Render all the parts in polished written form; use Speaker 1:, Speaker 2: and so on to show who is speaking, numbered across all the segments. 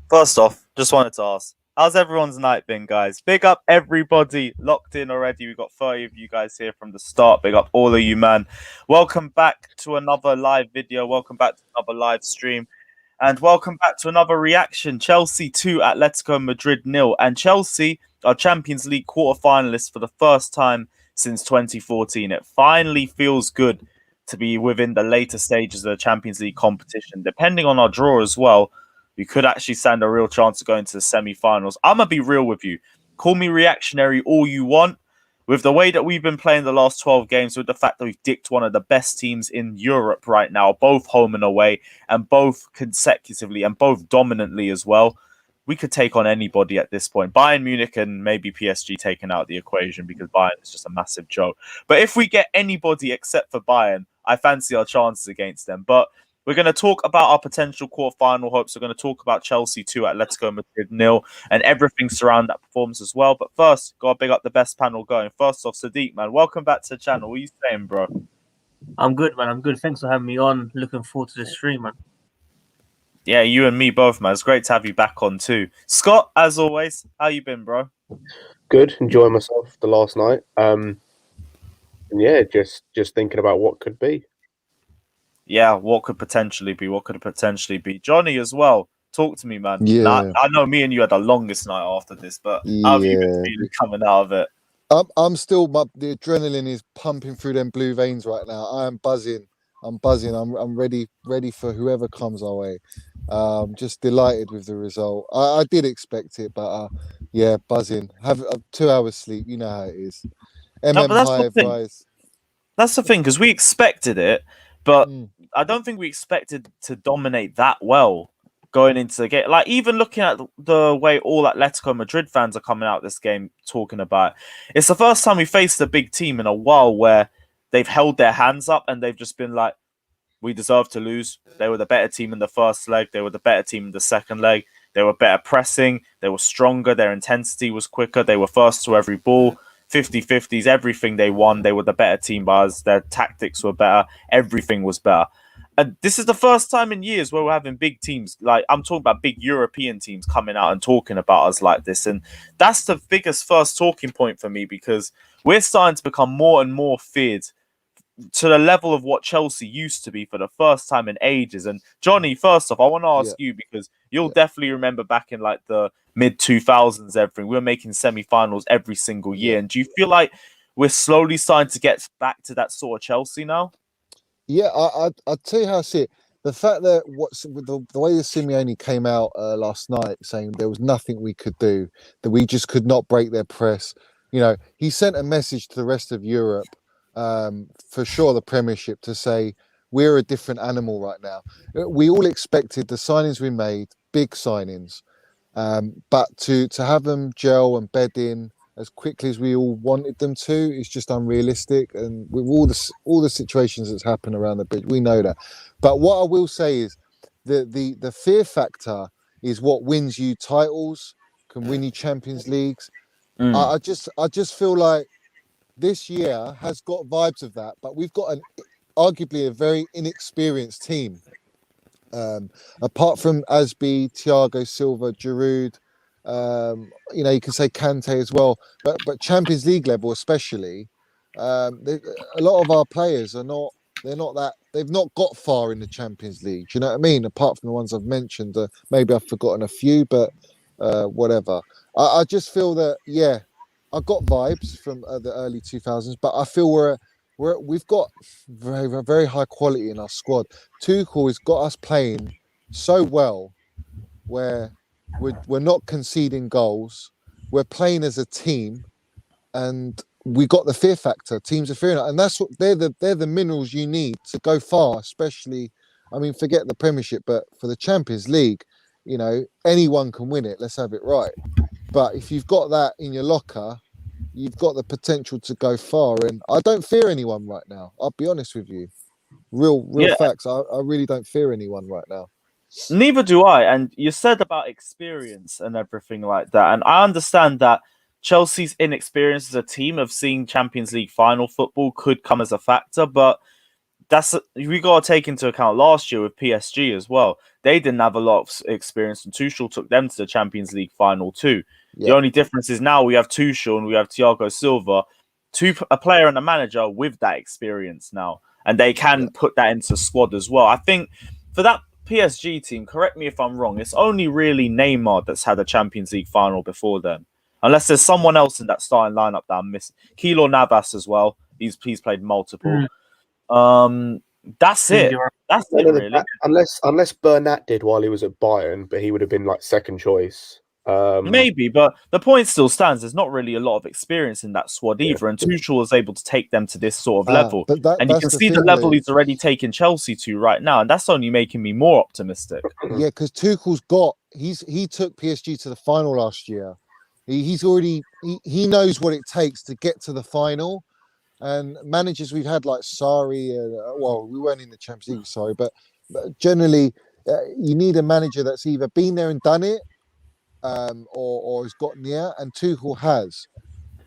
Speaker 1: First off, just wanted to ask, how's everyone's night been, guys? Big up everybody locked in already. We've got 30 of you guys here from the start. Big up all of you, man. Welcome back to another live video. Welcome back to another live stream. And welcome back to another reaction. Chelsea 2, Atletico Madrid 0. And Chelsea are Champions League quarter-finalists for the first time since 2014. It finally feels good to be within the later stages of the Champions League competition. Depending on our draw as well, we could actually stand a real chance of going to the semi-finals. I'm going to be real with you. Call me reactionary all you want. With the way that we've been playing the last 12 games, with the fact that we've dicked one of the best teams in Europe right now, both home and away, and both consecutively, and both dominantly as well, we could take on anybody at this point. Bayern Munich and maybe PSG taken out of the equation because Bayern is just a massive joke. But if we get anybody except for Bayern, I fancy our chances against them. But we're going to talk about our potential quarterfinal hopes. We're going to talk about Chelsea 2, Atletico Madrid 0, and everything surrounding that performance as well. But first, got to big up the best panel going. First off, Sadiq, man, welcome back to the channel. What are you saying, bro?
Speaker 2: I'm good, man. I'm good. Thanks for having me on. Looking forward to the stream, man.
Speaker 1: Yeah, you and me both, man. It's great to have you back on too. Scott, as always, how you been, bro?
Speaker 3: Good. Enjoying myself the last night. And yeah, just thinking about what could be.
Speaker 1: Yeah, what could potentially be? What could it potentially be? Johnny as well. Talk to me, man.
Speaker 4: Yeah.
Speaker 1: Now, I know me and you had the longest night after this, but how have you been feeling coming out of it?
Speaker 4: I'm still, the adrenaline is pumping through them blue veins right now. I am buzzing. I'm buzzing. I'm ready for whoever comes our way. Just delighted with the result. I did expect it, but yeah, buzzing. Have 2 hours sleep. You know how it is.
Speaker 1: No, but that's the thing, because we expected it, but I don't think we expected to dominate that well going into the game. Like, even looking at the way all Atletico Madrid fans are coming out this game talking about it, it's the first time we faced a big team in a while where they've held their hands up and they've just been like, we deserve to lose. They were the better team in the first leg. They were the better team in the second leg. They were better pressing. They were stronger. Their intensity was quicker. They were first to every ball. 50-50s, everything they won. They were the better team by us. Their tactics were better. Everything was better. And this is the first time in years where we're having big teams. Like, I'm talking about big European teams coming out and talking about us like this. And that's the biggest first talking point for me, because we're starting to become more and more feared to the level of what Chelsea used to be for the first time in ages. And Johnny, first off, I want to ask you, because you'll definitely remember back in like the mid-2000s, everything, we were making semi-finals every single year. And do you feel like we're slowly starting to get back to that sort of Chelsea now?
Speaker 4: Yeah, I'll tell you how I see it. The fact that the way that Simeone came out last night saying there was nothing we could do, that we just could not break their press. You know, he sent a message to the rest of Europe, for sure the Premiership, to say we're a different animal right now. We all expected the signings we made, big signings, But to have them gel and bed in as quickly as we all wanted them to is just unrealistic. And with all the situations that's happened around the pitch, we know that. But what I will say is the fear factor is what wins you titles, can win you Champions Leagues. I just feel like this year has got vibes of that, but we've got arguably a very inexperienced team. Apart from Asby, Thiago Silva, Giroud, you can say Kante as well, but Champions League level especially, a lot of our players are not. They're not that. They've not got far in the Champions League. Do you know what I mean? Apart from the ones I've mentioned, maybe I've forgotten a few, but whatever. I just feel that I got vibes from the early 2000s, but I feel we've got very very high quality in our squad. Tuchel has got us playing so well, where we're not conceding goals, we're playing as a team, and we got the fear factor. Teams are fearing it, and that's what they're the minerals you need to go far. Especially, I mean, forget the Premiership, but for the Champions League, anyone can win it. Let's have it right. But if you've got that in your locker, you've got the potential to go far. And I don't fear anyone right now. I'll be honest with you. Real facts. I really don't fear anyone right now.
Speaker 1: Neither do I. And you said about experience and everything like that. And I understand that Chelsea's inexperience as a team of seeing Champions League final football could come as a factor, but we got to take into account last year with PSG as well. They didn't have a lot of experience, and Tuchel took them to the Champions League final too. Yep. The only difference is now we have Tuchel and we have Thiago Silva, a player and a manager with that experience now, and they can put that into squad as well. I think for that PSG team, correct me if I'm wrong, it's only really Neymar that's had a Champions League final before them. Unless there's someone else in that starting lineup that I'm missing. Keylor Navas as well. He's played multiple. That's it. That's it, really.
Speaker 3: Unless Bernat did while he was at Bayern, but he would have been like second choice.
Speaker 1: Maybe, but the point still stands. There's not really a lot of experience in that squad either, and Tuchel was able to take them to this sort of level. And you can see the level he's already taken Chelsea to right now, and that's only making me more optimistic.
Speaker 4: Yeah, because Tuchel's he took PSG to the final last year. He knows what it takes to get to the final. And managers we've had like Sarri, we weren't in the Champions League, sorry, but generally you need a manager that's either been there and done it, or has got near, and Tuchel has.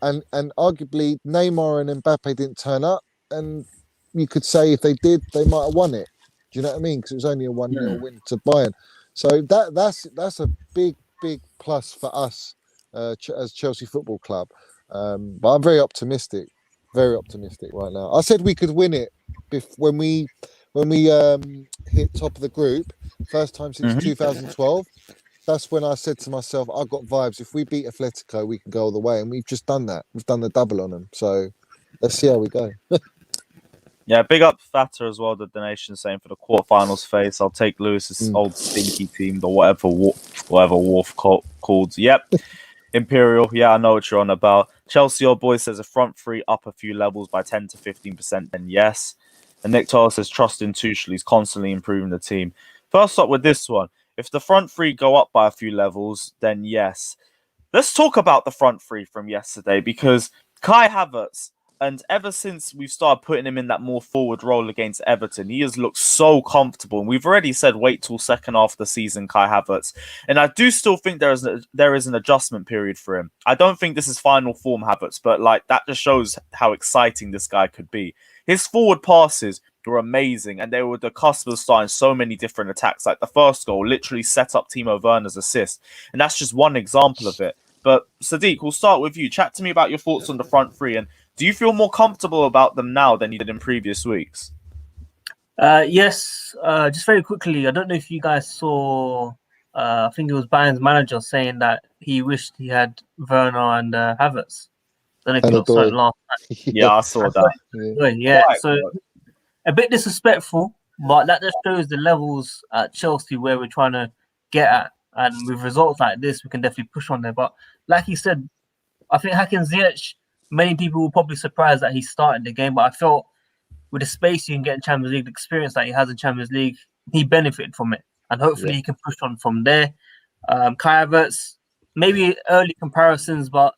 Speaker 4: And arguably Neymar and Mbappe didn't turn up, and you could say if they did, they might have won it. Do you know what I mean? Because it was only a 1-0 win to Bayern. So that's a big plus for us as Chelsea Football Club. But I'm very optimistic right now. I said we could win it when we hit top of the group, first time since 2012. That's when I said to myself, I've got vibes. If we beat Atletico, we can go all the way. And we've just done that. We've done the double on them. So let's see how we go.
Speaker 1: Yeah, big up Fatter as well, the donation saying for the quarterfinals phase, I'll take Lewis's old stinky team, the whatever Wolf called. Yep. Imperial, yeah, I know what you're on about. Chelsea, your boy says a front three up a few levels by 10 to 15%, then yes. And Nick Toll says trust in Tuchel, he's constantly improving the team. First up with this one, if the front three go up by a few levels, then yes. Let's talk about the front three from yesterday, because Kai Havertz, and ever since we've started putting him in that more forward role against Everton, he has looked so comfortable. And we've already said wait till second half of the season, Kai Havertz. And I do still think there is an adjustment period for him. I don't think this is final form Havertz, but that just shows how exciting this guy could be. His forward passes were amazing, and they were the cusp of starting so many different attacks. Like the first goal literally set up Timo Werner's assist. And that's just one example of it. But Sadiq, we'll start with you. Chat to me about your thoughts on the front three, and do you feel more comfortable about them now than you did in previous weeks?
Speaker 2: Yes. Just very quickly, I don't know if you guys saw, I think it was Bayern's manager saying that he wished he had Werner and Havertz. I don't know if you saw it last night.
Speaker 1: Yeah, I saw that.
Speaker 2: Yeah, so a bit disrespectful, but that just shows the levels at Chelsea where we're trying to get at. And with results like this, we can definitely push on there. But like he said, I think Hakim Ziyech, many people will probably surprised that he started the game, but I felt with the space you can get in Champions League, the experience that he has in Champions League, he benefited from it. And hopefully he can push on from there. Kai Havertz, maybe early comparisons, but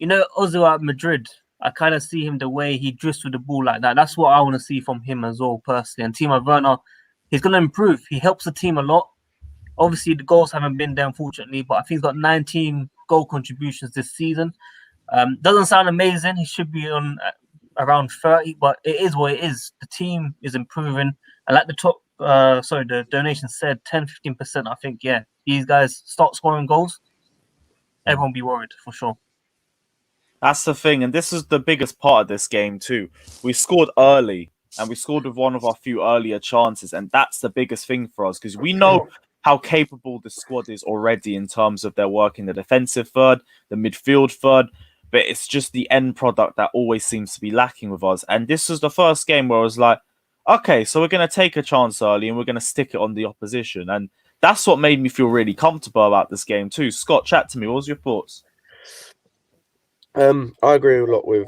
Speaker 2: Ozil at Madrid, I kind of see him the way he drifts with the ball like that. That's what I want to see from him as well, personally. And Timo Werner, he's going to improve. He helps the team a lot. Obviously, the goals haven't been there, unfortunately, but I think he's got 19 goal contributions this season. Doesn't sound amazing. He should be on around 30, but it is what it is. The team is improving. And like the donation said, 10-15%. I think, yeah, these guys start scoring goals, everyone be worried for sure.
Speaker 1: That's the thing, and this is the biggest part of this game too. We scored early, and we scored with one of our few earlier chances, and that's the biggest thing for us because we know how capable the squad is already in terms of their work in the defensive third, the midfield third, but it's just the end product that always seems to be lacking with us. And this was the first game where I was like, okay, so we're going to take a chance early and we're going to stick it on the opposition, and that's what made me feel really comfortable about this game too. Scott, chat to me. What was your thoughts?
Speaker 3: I agree a lot with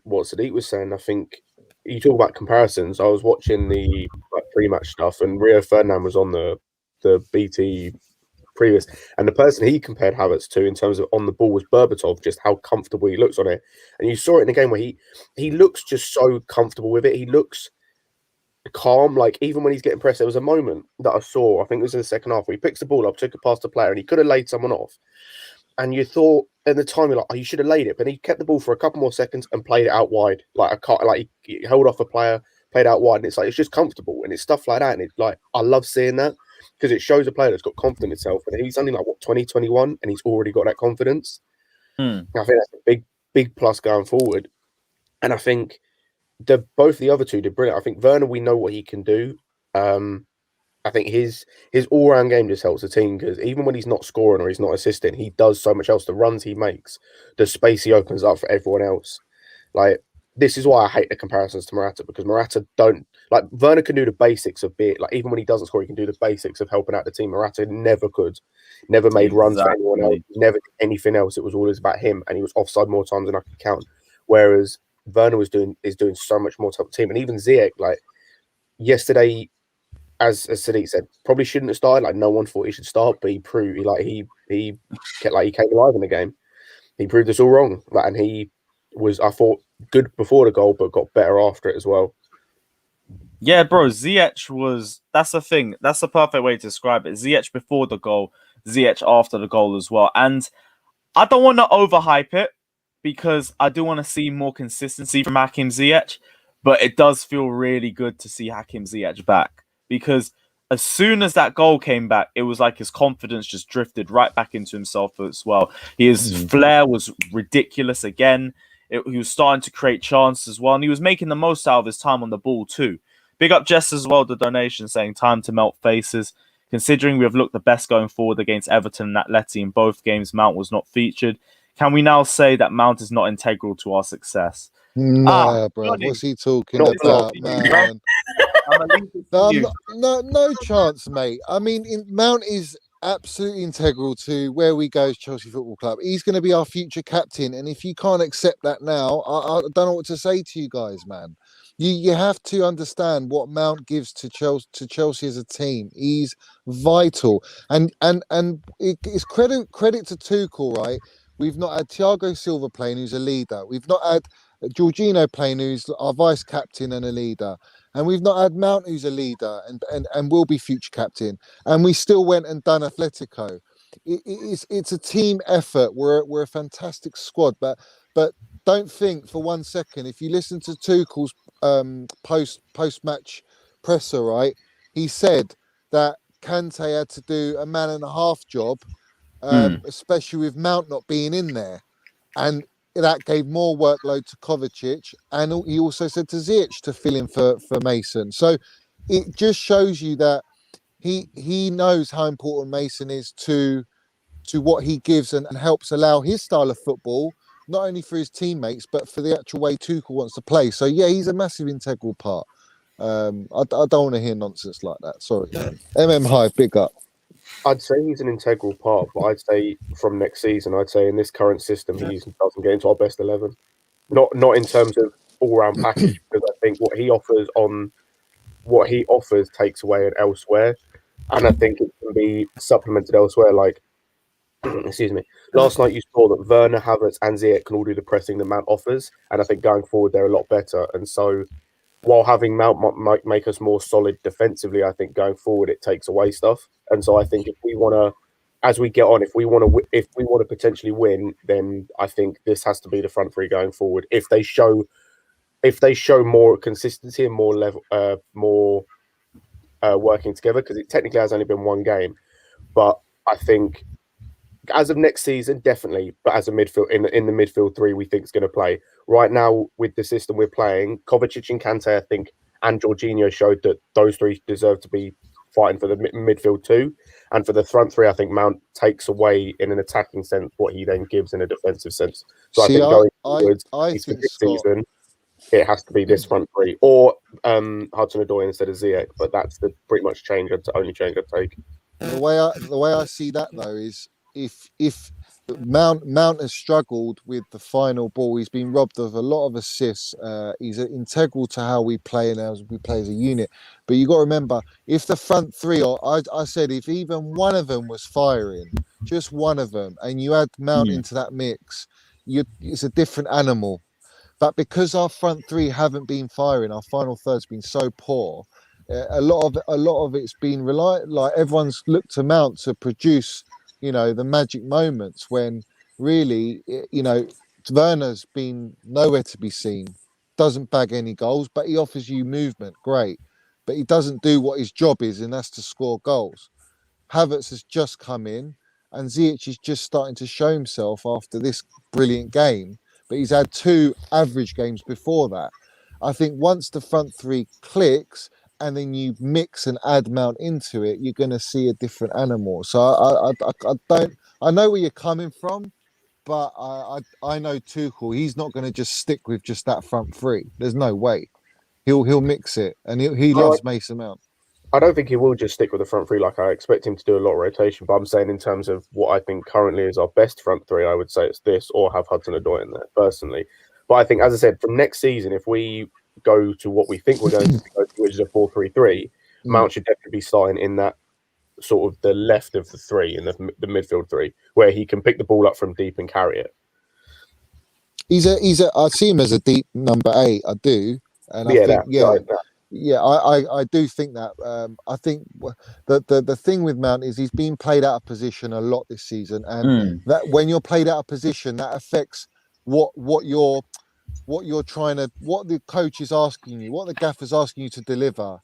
Speaker 3: what Sadiq was saying. I think you talk about comparisons. I was watching the pre-match stuff, and Rio Ferdinand was on the BT previous, and the person he compared Havertz to in terms of on the ball was Berbatov, just how comfortable he looks on it. And you saw it in the game where he looks just so comfortable with it. He looks calm, like even when he's getting pressed. There was a moment that I saw, I think it was in the second half, where he picks the ball up, took it past the player, and he could have laid someone off. And you thought at the time, you're like, oh, you should have laid it, but he kept the ball for a couple more seconds and played it out wide, he held off a player, played out wide, and it's like it's just comfortable, and it's stuff like that, and it's like I love seeing that because it shows a player that's got confidence in himself, and he's only like 2021, and he's already got that confidence. I think that's a big plus going forward, and I think both the other two did brilliant. I think Werner, we know what he can do. I think his all-round game just helps the team because even when he's not scoring or he's not assisting, he does so much else. The runs he makes, the space he opens up for everyone else. Like, this is why I hate the comparisons to Morata, because Morata don't... Like, Werner can do the basics of even when he doesn't score, he can do the basics of helping out the team. Morata never could. Never made runs for anyone else. Never did anything else. It was always about him, and he was offside more times than I could count. Whereas Werner is doing so much more to the team. And even Ziyech, like, yesterday... As Sadiq said, probably shouldn't have started. Like, no one thought he should start, but he proved he came alive in the game. He proved us all wrong. And he was, I thought, good before the goal, but got better after it as well.
Speaker 1: Yeah, bro, Ziyech was... That's the thing. That's the perfect way to describe it. Ziyech before the goal, Ziyech after the goal as well. And I don't want to overhype it because I do want to see more consistency from Hakim Ziyech, but it does feel really good to see Hakim Ziyech back. Because as soon as that goal came back, it was like his confidence just drifted right back into himself as well. His flair was ridiculous again. He was starting to create chances as well. And he was making the most out of his time on the ball too. Big up Jess as well, the donation saying time to melt faces. Considering we have looked the best going forward against Everton and Atleti in both games, Mount was not featured. Can we now say that Mount is not integral to our success?
Speaker 4: Nah, bro. What's he talking about, man? No chance, mate. I mean, Mount is absolutely integral to where we go as Chelsea Football Club. He's going to be our future captain, and if you can't accept that now, I don't know what to say to you guys, man. You have to understand what Mount gives to Chelsea as a team. He's vital, and it's credit to Tuchel, right? We've not had Thiago Silva playing, who's a leader. We've not had Jorginho playing, who's our vice captain and a leader. And we've not had Mount, who's a leader and will be future captain. And we still went and done Atletico. It's a team effort. We're a fantastic squad. But don't think for 1 second, if you listen to Tuchel's post-match presser, right, he said that Kante had to do a man and a half job, especially with Mount not being in there. And that gave more workload to Kovacic, and he also said to Ziyech to fill in for Mason. So it just shows you that he knows how important Mason is to what he gives and helps allow his style of football, not only for his teammates but for the actual way Tuchel wants to play. So yeah, he's a massive integral part. I don't want to hear nonsense like that. Sorry, MM Hive, big up.
Speaker 3: I'd say he's an integral part, but I'd say from next season, I'd say in this current system, he doesn't get into our best 11. Not in terms of all-round package, because I think what he offers takes away elsewhere. and I think it can be supplemented elsewhere. Like, excuse me, last night you saw that Werner, Havertz, and Ziyech can all do the pressing that Mount offers, and I think going forward they're a lot better. And so, while having Mount might make us more solid defensively, I think going forward it takes away stuff. And so, I think if we want to, as we get on, if we want to potentially win, then I think this has to be the front three going forward. If they show more consistency and more level, more working together, because it technically has only been one game, but I think as of next season, definitely. But as a midfield in the midfield three, we think is going to play right now with the system we're playing. Kovacic and Kante, I think, and Jorginho showed that those three deserve to be fighting for the midfield two, and for the front three, I think Mount takes away in an attacking sense what he then gives in a defensive sense. So
Speaker 4: See,
Speaker 3: I think going forward,
Speaker 4: I think
Speaker 3: this
Speaker 4: Scott,
Speaker 3: season, it has to be this front three or Hudson-Odoi instead of Ziyech. But that's the pretty much only change I'd take.
Speaker 4: the way I see that though is if Mount has struggled with the final ball, he's been robbed of a lot of assists. He's integral to how we play and as we play as a unit. But you got to remember, if the front three, or I said, if even one of them was firing, just one of them, and you add Mount into that mix, it's a different animal. But because our front three haven't been firing, our final third's been so poor. A lot of it's been like everyone's looked to Mount to produce, the magic moments when really, Werner's been nowhere to be seen. Doesn't bag any goals, but he offers you movement, great. But he doesn't do what his job is, and that's to score goals. Havertz has just come in, and Ziyech is just starting to show himself after this brilliant game. But he's had 2 average games before that. I think once the front three clicks, and then you mix and add Mount into it, you're going to see a different animal. So I know where you're coming from, but I know Tuchel. He's not going to just stick with just that front three. There's no way. He'll mix it, and he loves Mason Mount.
Speaker 3: I don't think he will just stick with the front three. Like, I expect him to do a lot of rotation, but I'm saying in terms of what I think currently is our best front three, I would say it's this or have Hudson-Odoi in there personally. But I think, as I said, from next season, if we go to what we think we're going to go to, which is a 4-3-3, Mount should definitely be starting in that sort of the left of the three, in the midfield three, where he can pick the ball up from deep and carry it.
Speaker 4: I see him as a deep number 8. I do, and I do think that. I think the thing with Mount is he's been played out of position a lot this season, and that when you're played out of position, that affects what the coach is asking you, what the gaffer's asking you to deliver,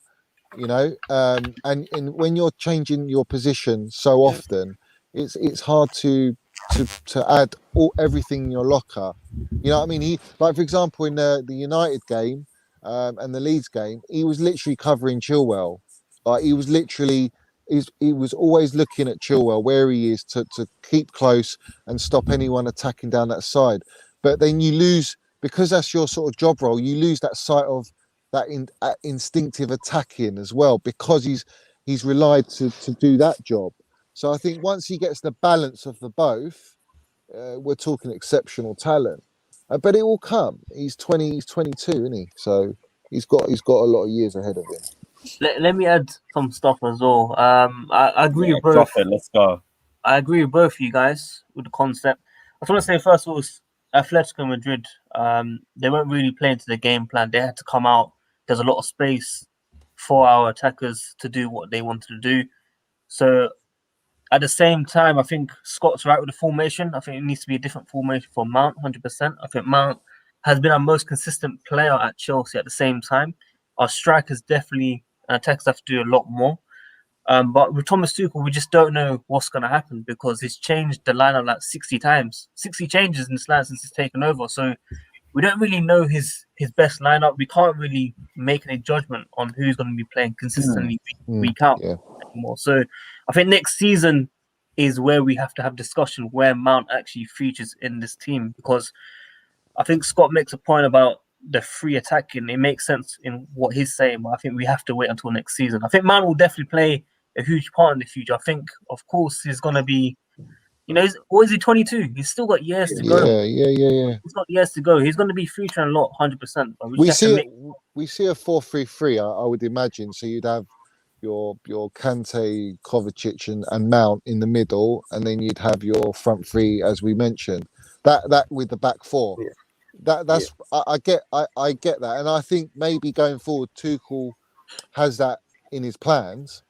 Speaker 4: and when you're changing your position so often, it's hard to add everything in your locker. You know what I mean? He, like, for example, in the United game and the Leeds game, he was literally covering Chilwell. Like, he was always looking at Chilwell where he is to keep close and stop anyone attacking down that side. But then you lose, because that's your sort of job role, you lose that sight of that instinctive attacking as well, because he's relied to do that job. So I think once he gets the balance of the both, we're talking exceptional talent. But it will come. He's 22, isn't he? So he's got a lot of years ahead of him.
Speaker 2: Let me add some stuff as well. I agree with both.
Speaker 1: Drop it, let's go.
Speaker 2: I agree with both of you guys with the concept. I just want to say, first of all, Atletico Madrid, they weren't really playing to the game plan. They had to come out. There's a lot of space for our attackers to do what they wanted to do. So at the same time, I think Scott's right with the formation. I think it needs to be a different formation for Mount, 100%. I think Mount has been our most consistent player at Chelsea at the same time. Our strikers definitely, and attackers have to do a lot more. But with Thomas Tuchel, we just don't know what's going to happen, because he's changed the lineup like 60 times. 60 changes in this line since he's taken over. So we don't really know his best lineup. We can't really make any judgment on who's going to be playing consistently week out anymore. So I think next season is where we have to have discussion where Mount actually features in this team, because I think Scott makes a point about the free attacking. It makes sense in what he's saying, but I think we have to wait until next season. I think Mount will definitely play a huge part in the future. I think, of course, he's going to be, or is he 22? He's still got years to go.
Speaker 4: Yeah.
Speaker 2: He's got years to go. He's going to be featuring a lot, 100%. But
Speaker 4: we see a 4-3-3. I would imagine. So you'd have Kante, Kovacic, and Mount in the middle, and then you'd have your front three, as we mentioned. That with the back four.
Speaker 3: Yeah.
Speaker 4: That's I get that, and I think maybe going forward, Tuchel has that in his plans.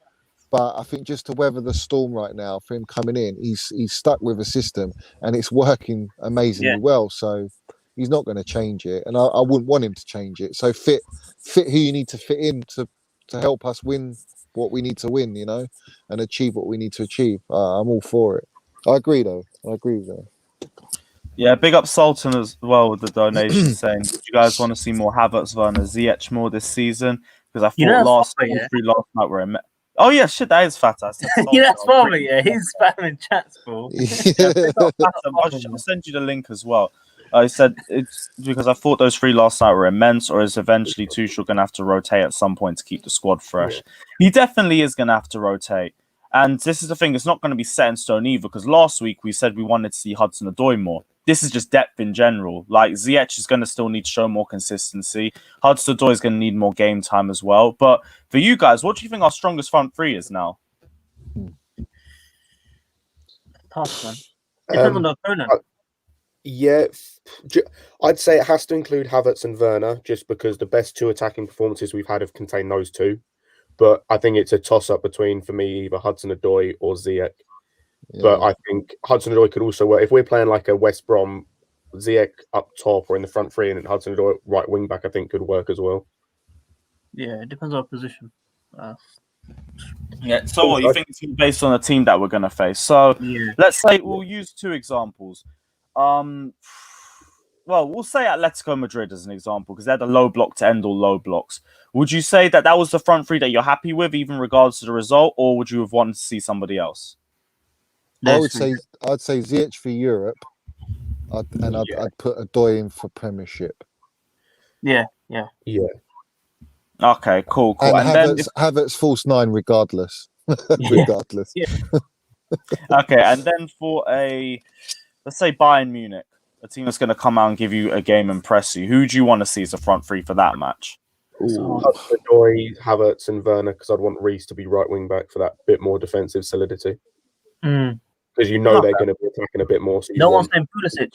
Speaker 4: But I think just to weather the storm right now for him coming in, he's stuck with a system and it's working amazingly well. So he's not going to change it, and I wouldn't want him to change it. So fit who you need to fit in to help us win what we need to win, and achieve what we need to achieve. I'm all for it. I agree, though. I agree with that.
Speaker 1: Yeah, big up Sultan as well with the donation saying, "Do you guys want to see more Havertz, Werner, Ziyech more this season?" Because I thought last night were in. Oh yeah, shit, that is fat. I said
Speaker 2: that's probably he's spamming chats, bro.
Speaker 1: I'll send you the link as well. I said it's because I thought those 3 last night were immense, or is eventually Tuchel going to have to rotate at some point to keep the squad fresh? Yeah. He definitely is going to have to rotate. And this is the thing, it's not going to be set in stone either, because last week we said we wanted to see Hudson-Odoi more. This is just depth in general. Like, Ziyech is going to still need to show more consistency. Hudson-Odoi is going to need more game time as well. But for you guys, what do you think our strongest front three is now?
Speaker 2: Tough, man. Depends on the opponent.
Speaker 3: Yeah, I'd say it has to include Havertz and Werner, just because the best 2 attacking performances we've had have contained those 2. But I think it's a toss-up between, for me, either Hudson-Odoi or Ziyech. Yeah. But I think Hudson-Odoi could also work. If we're playing like a West Brom, Ziyech up top or in the front three, and then Hudson-Odoi right wing back, I think could work as well.
Speaker 2: Yeah, it depends on position.
Speaker 1: Yeah. So what you think it's based on the team that we're going to face? So let's say we'll use 2 examples. Well, we'll say Atletico Madrid as an example, because they're the low block to end all low blocks. Would you say that was the front three that you're happy with, even regards to the result, or would you have wanted to see somebody else?
Speaker 4: I'd say Ziyech for Europe, I'd put Odoi in for Premiership.
Speaker 2: Yeah.
Speaker 1: Okay, cool.
Speaker 4: And Havertz false 9 regardless. Regardless.
Speaker 2: Yeah.
Speaker 1: Okay, and then for let's say Bayern Munich, a team that's going to come out and give you a game and press you, who do you want to see as a front three for that match?
Speaker 3: Odoi, Havertz and Werner, because I'd want Reece to be right wing back for that bit more defensive solidity. Because they're going to be attacking a bit more. So
Speaker 2: no one's named Pulisic.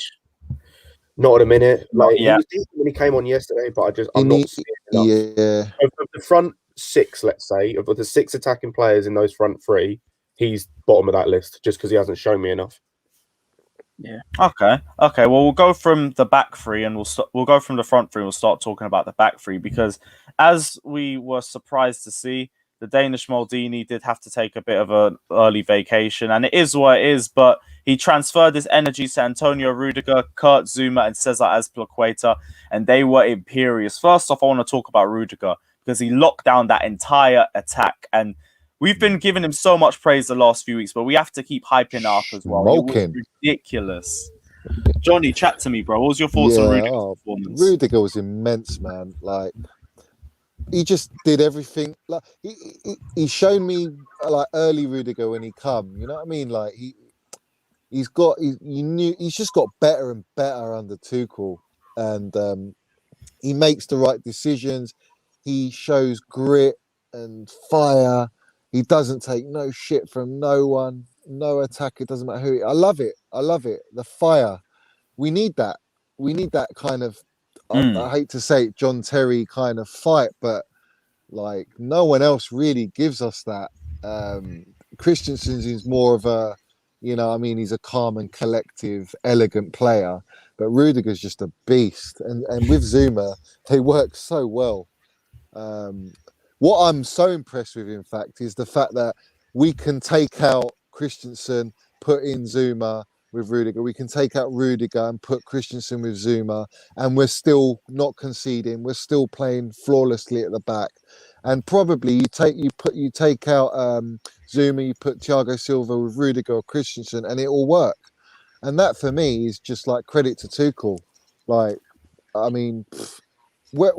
Speaker 3: Not at a minute. Like he was decent when he came on yesterday, but I'm not seeing enough.
Speaker 4: Yeah.
Speaker 3: Of the front 6, let's say, of the 6 attacking players in those front 3, he's bottom of that list just because he hasn't shown me enough.
Speaker 2: Yeah.
Speaker 1: Okay. Well, we'll go from the back 3 and we'll go from the front 3. We'll start talking about the back 3, because as we were surprised to see, the Danish Maldini did have to take a bit of an early vacation, and it is what it is, but he transferred his energy to Antonio Rudiger, Kurt Zouma, and Cesar Azpilicueta, and they were imperious. First off, I want to talk about Rudiger, because he locked down that entire attack, and we've been giving him so much praise the last few weeks, but we have to keep hyping it up as well. It was ridiculous. Johnny, chat to me, bro. What was your thoughts on Rudiger's performance?
Speaker 4: Rudiger was immense, man. Like, he just did everything. Like, he showed me like early Rudiger when he come. You know what I mean? Like he's just got better and better under Tuchel, and he makes the right decisions. He shows grit and fire. He doesn't take no shit from no one, no attack. It doesn't matter who. I love it. The fire. We need that. We need that kind of. I hate to say it, John Terry kind of fight, but like no one else really gives us that. Christensen is more of a, he's a calm and collective, elegant player, but Rudiger's just a beast. And with Zouma, they work so well. What I'm so impressed with, in fact, is the fact that we can take out Christensen, put in Zouma with Rudiger. We can take out Rudiger and put Christensen with Zouma, and we're still not conceding. We're still playing flawlessly at the back. And probably you take out Zouma, you put Thiago Silva with Rudiger or Christensen, and it will work. And that for me is just like credit to Tuchel. Like, I mean, where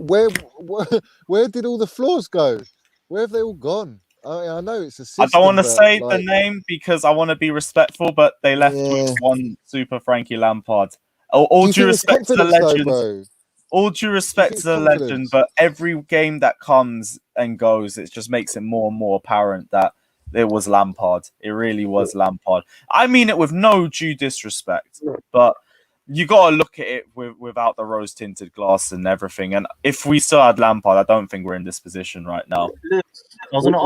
Speaker 4: did all the flaws go? Where have they all gone? I know it's a system.
Speaker 1: I don't want to say the name because I want to be respectful, but they left with one super Frankie Lampard. All due respect to the legend. all due respect
Speaker 4: Give
Speaker 1: to the
Speaker 4: confidence.
Speaker 1: legend, but every game that comes and goes, it just makes it more and more apparent that it was Lampard. It really was Lampard. I mean it with no due disrespect, but you got to look at it without the rose-tinted glass and everything. And if we still had Lampard, I don't think we're in this position right now.
Speaker 2: I was going to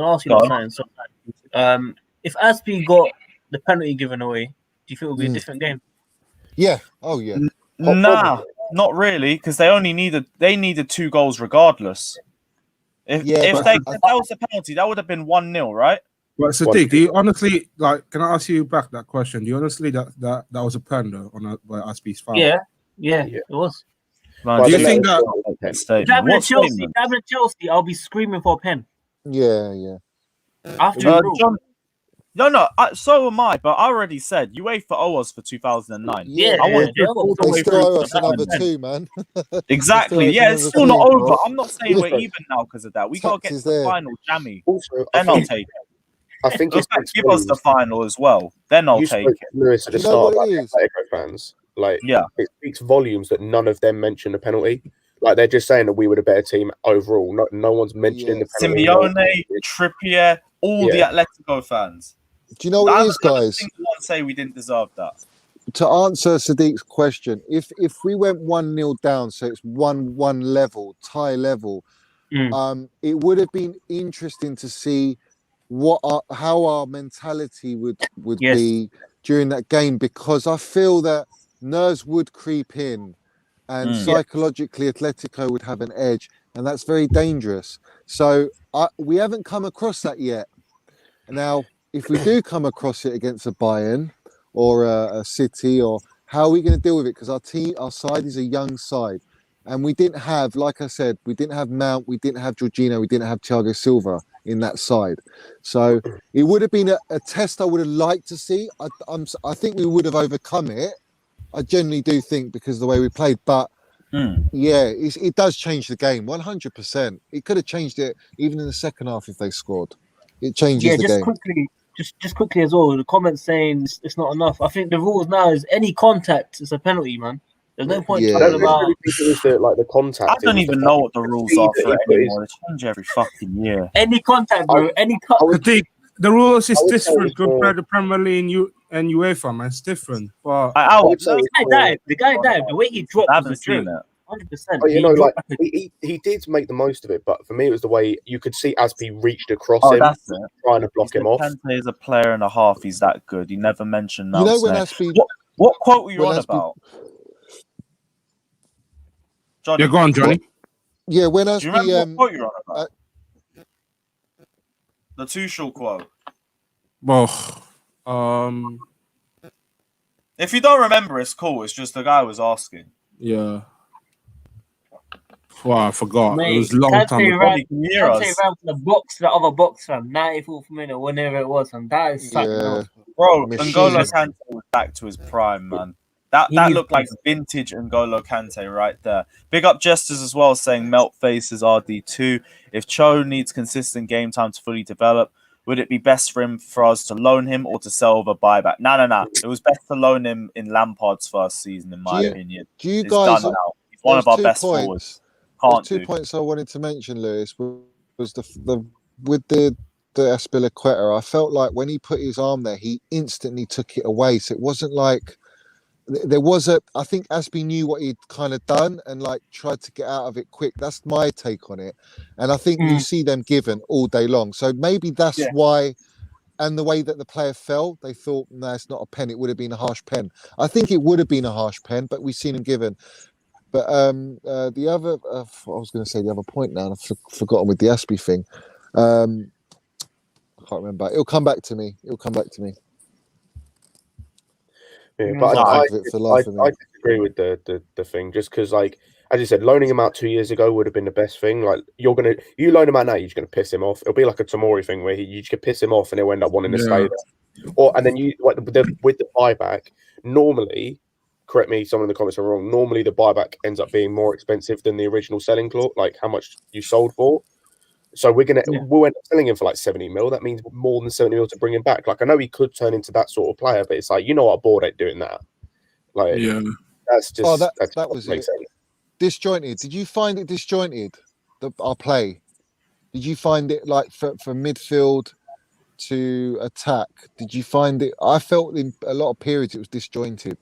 Speaker 2: ask you something. So, if Aspie got the penalty given away, do you think it would be a different game?
Speaker 4: Yeah. Oh yeah.
Speaker 1: Nah, not really, because they needed 2 goals regardless. If that was a penalty, that would have been 1-0, right?
Speaker 5: But Sadiq, do you honestly can I ask you back that question? Do you honestly that was a pen though by Aspie's foul?
Speaker 2: Yeah, it was.
Speaker 1: Man,
Speaker 5: do you think that
Speaker 2: if happened to Chelsea, I'll be screaming for a pen.
Speaker 4: Yeah.
Speaker 2: After
Speaker 1: John, no, so am I. But I already said UEFA owe us for 2009.
Speaker 4: Yeah,
Speaker 1: I want
Speaker 2: yeah,
Speaker 1: all the
Speaker 4: they
Speaker 1: way
Speaker 4: still
Speaker 1: through
Speaker 4: owe
Speaker 1: to
Speaker 4: us
Speaker 1: the
Speaker 4: another
Speaker 1: end.
Speaker 4: 2, man.
Speaker 1: Exactly.
Speaker 4: They still
Speaker 1: Yeah,
Speaker 4: owe
Speaker 1: it's
Speaker 4: us
Speaker 1: still
Speaker 4: another
Speaker 1: not
Speaker 4: 2,
Speaker 1: over.
Speaker 4: bro.
Speaker 1: I'm not saying we're even now because of that. We got to get to the final, jammy.
Speaker 3: Also,
Speaker 1: Then I'll take it.
Speaker 3: I think
Speaker 1: In fact, give us the final as well. Then I'll take it.
Speaker 3: Lewis at the
Speaker 4: Do you know
Speaker 3: start
Speaker 4: what
Speaker 3: about
Speaker 4: it
Speaker 3: the
Speaker 4: is?
Speaker 3: Atletico fans.
Speaker 1: Yeah.
Speaker 3: It speaks volumes that none of them mentioned the penalty. Like they're just saying that we were the better team overall. No one's mentioning the penalty.
Speaker 1: Simeone, Trippier, all the Atletico fans.
Speaker 4: Do you know what it is, guys?
Speaker 1: One say we didn't deserve that.
Speaker 4: To answer Sadiq's question, if we went 1-0 down, so it's 1-1 level, tie level, it would have been interesting to see how our mentality would be during that game, because I feel that nerves would creep in and psychologically Atletico would have an edge, and that's very dangerous. So we haven't come across that yet. Now, if we do come across it against a Bayern or a City, or how are we going to deal with it? Because our side is a young side, and we didn't have, like I said, we didn't have Mount, we didn't have Jorginho, we didn't have Thiago Silva in that side. So it would have been a test I would have liked to see. I think we would have overcome it. I genuinely do think, because of the way we played, but yeah, it does change the game 100%. It could have changed it even in the second half if they scored. It changes the game.
Speaker 2: Just quickly as well, the comments saying it's not enough. I think the rules now is any contact is a penalty, man. There's no point talking about.
Speaker 3: The contact.
Speaker 1: I don't even know what the rules are for it anymore. It's changed every fucking year.
Speaker 2: Any contact, bro.
Speaker 5: The rules is different compared to Premier League and UEFA, man. It's different. But
Speaker 2: the guy died. The way he dropped.
Speaker 1: I haven't seen it.
Speaker 2: 100%.
Speaker 3: He did make the most of it, but for me, it was the way you could see Aspie reached across him, trying to block him off.
Speaker 1: Kante is a player and a half. He's that good. He never mentioned
Speaker 4: You know
Speaker 1: Mount's
Speaker 4: when
Speaker 1: name.
Speaker 4: Aspie,
Speaker 1: What quote were you on about? Johnny?
Speaker 5: Yeah, go on, Johnny.
Speaker 4: Yeah, when
Speaker 1: Do you remember what quote you're on about? The Tuchel quote.
Speaker 5: Well,
Speaker 1: if you don't remember, it's cool. It's just the guy was asking.
Speaker 5: Yeah. Wow, I forgot.
Speaker 2: Mate,
Speaker 5: it was a long time ago.
Speaker 2: Kante ran from the box to the other box, fam. 94th minute, whenever it was, and that is something else.
Speaker 1: Bro, N'Golo Kante was back to his prime, man. That looked like vintage N'Golo Kante right there. Big up Jesters as well, saying melt faces RD2. If Cho needs consistent game time to fully develop, would it be best for us to loan him or to sell over buyback? No. It was best to loan him in Lampard's first season, in my opinion.
Speaker 4: Do you
Speaker 1: it's
Speaker 4: guys?
Speaker 1: done now. He's one of our best forwards. Can't
Speaker 4: two points I wanted to mention, Lewis, was the with the Azpilicueta. I felt like when he put his arm there, he instantly took it away. So it wasn't like there was I think Aspie knew what he'd kind of done and like tried to get out of it quick. That's my take on it. And I think you see them given all day long. So maybe that's why, and the way that the player fell, they thought, no, it's not a pen. It would have been a harsh pen. I think it would have been a harsh pen, but we've seen him given. But the other, I was going to say the other point now, and I've forgotten with the Aspie thing. I can't remember. It'll come back to me.
Speaker 3: Yeah, but I disagree with the thing, just because, like, as you said, loaning him out 2 years ago would have been the best thing. Like, you loan him out now, you're just going to piss him off. It'll be like a Tomori thing where you just piss him off and he'll end up wanting to stay there. And then with the buyback, normally, correct me, someone in the comments are wrong, normally the buyback ends up being more expensive than the original selling clause, like how much you sold for. So we'll end up selling him for like 70 mil. That means more than 70 mil to bring him back. Like, I know he could turn into that sort of player, but it's like, our board ain't doing that. Like, That's just
Speaker 4: that
Speaker 3: that
Speaker 4: was
Speaker 3: makes
Speaker 4: it.
Speaker 3: sense.
Speaker 4: Disjointed. Did you find it disjointed? Our play. Did you find it like from midfield to attack? Did you find it? I felt in a lot of periods it was disjointed.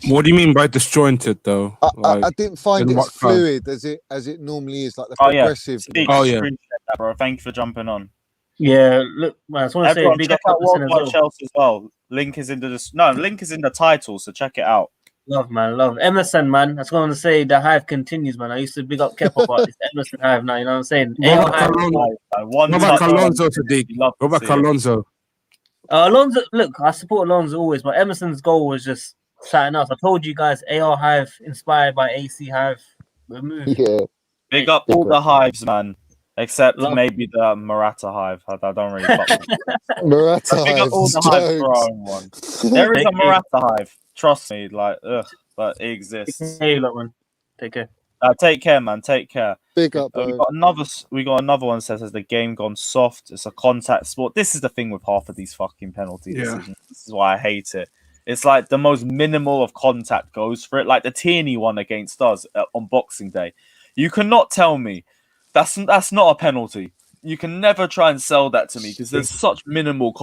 Speaker 5: What do you mean by disjointed, though?
Speaker 4: I didn't find
Speaker 5: in
Speaker 4: it
Speaker 5: what
Speaker 4: as fluid as it normally is, like the
Speaker 1: Oh yeah,
Speaker 4: progressive.
Speaker 1: Speak,
Speaker 5: Oh, yeah.
Speaker 1: screen share that, bro. Thank you for jumping on.
Speaker 2: Yeah, look, man, I just want to say
Speaker 1: Everyone,
Speaker 2: big
Speaker 1: check
Speaker 2: up
Speaker 1: out
Speaker 2: Emerson as
Speaker 1: Worldwide
Speaker 2: well.
Speaker 1: Chelsea as well. Link is in the link is in the title, so check it out.
Speaker 2: Love, man, love Emerson, man. I just want to say the hive continues, man. I used to big up Kepa, but it's Emerson hive now. You know what I'm saying?
Speaker 5: What
Speaker 2: AR
Speaker 5: about
Speaker 2: hive.
Speaker 5: Alonso?
Speaker 1: One
Speaker 5: What about
Speaker 1: touch,
Speaker 5: Alonso,
Speaker 1: one-
Speaker 5: Sadiq?
Speaker 1: you love to
Speaker 5: What about
Speaker 1: see it.
Speaker 5: Alonso?
Speaker 2: Alonso, look, I support Alonso always, but Emerson's goal was just something else. I told you guys, AR hive inspired by AC hive. Removed.
Speaker 4: Yeah,
Speaker 1: Big up
Speaker 4: Big
Speaker 1: all
Speaker 4: up.
Speaker 1: the hives, man. Except
Speaker 2: Love.
Speaker 1: maybe the Murata hive. I don't really fuck with it.
Speaker 4: Murata
Speaker 1: But big up all the hives for our own one. There is a Murata hive. Trust me, like, but it exists.
Speaker 2: Hey, look, man. Take care.
Speaker 1: Take care, man. Take care.
Speaker 4: Big up,
Speaker 1: We
Speaker 4: bro.
Speaker 1: got another one that says, "Has the game gone soft? It's a contact sport." This is the thing with half of these fucking penalty
Speaker 5: Yeah.
Speaker 1: decisions. This is why I hate it. It's like the most minimal of contact goes for it. Like the Tierney one against us on Boxing Day. You cannot tell me that's not a penalty. You can never try and sell that to me because there's such minimal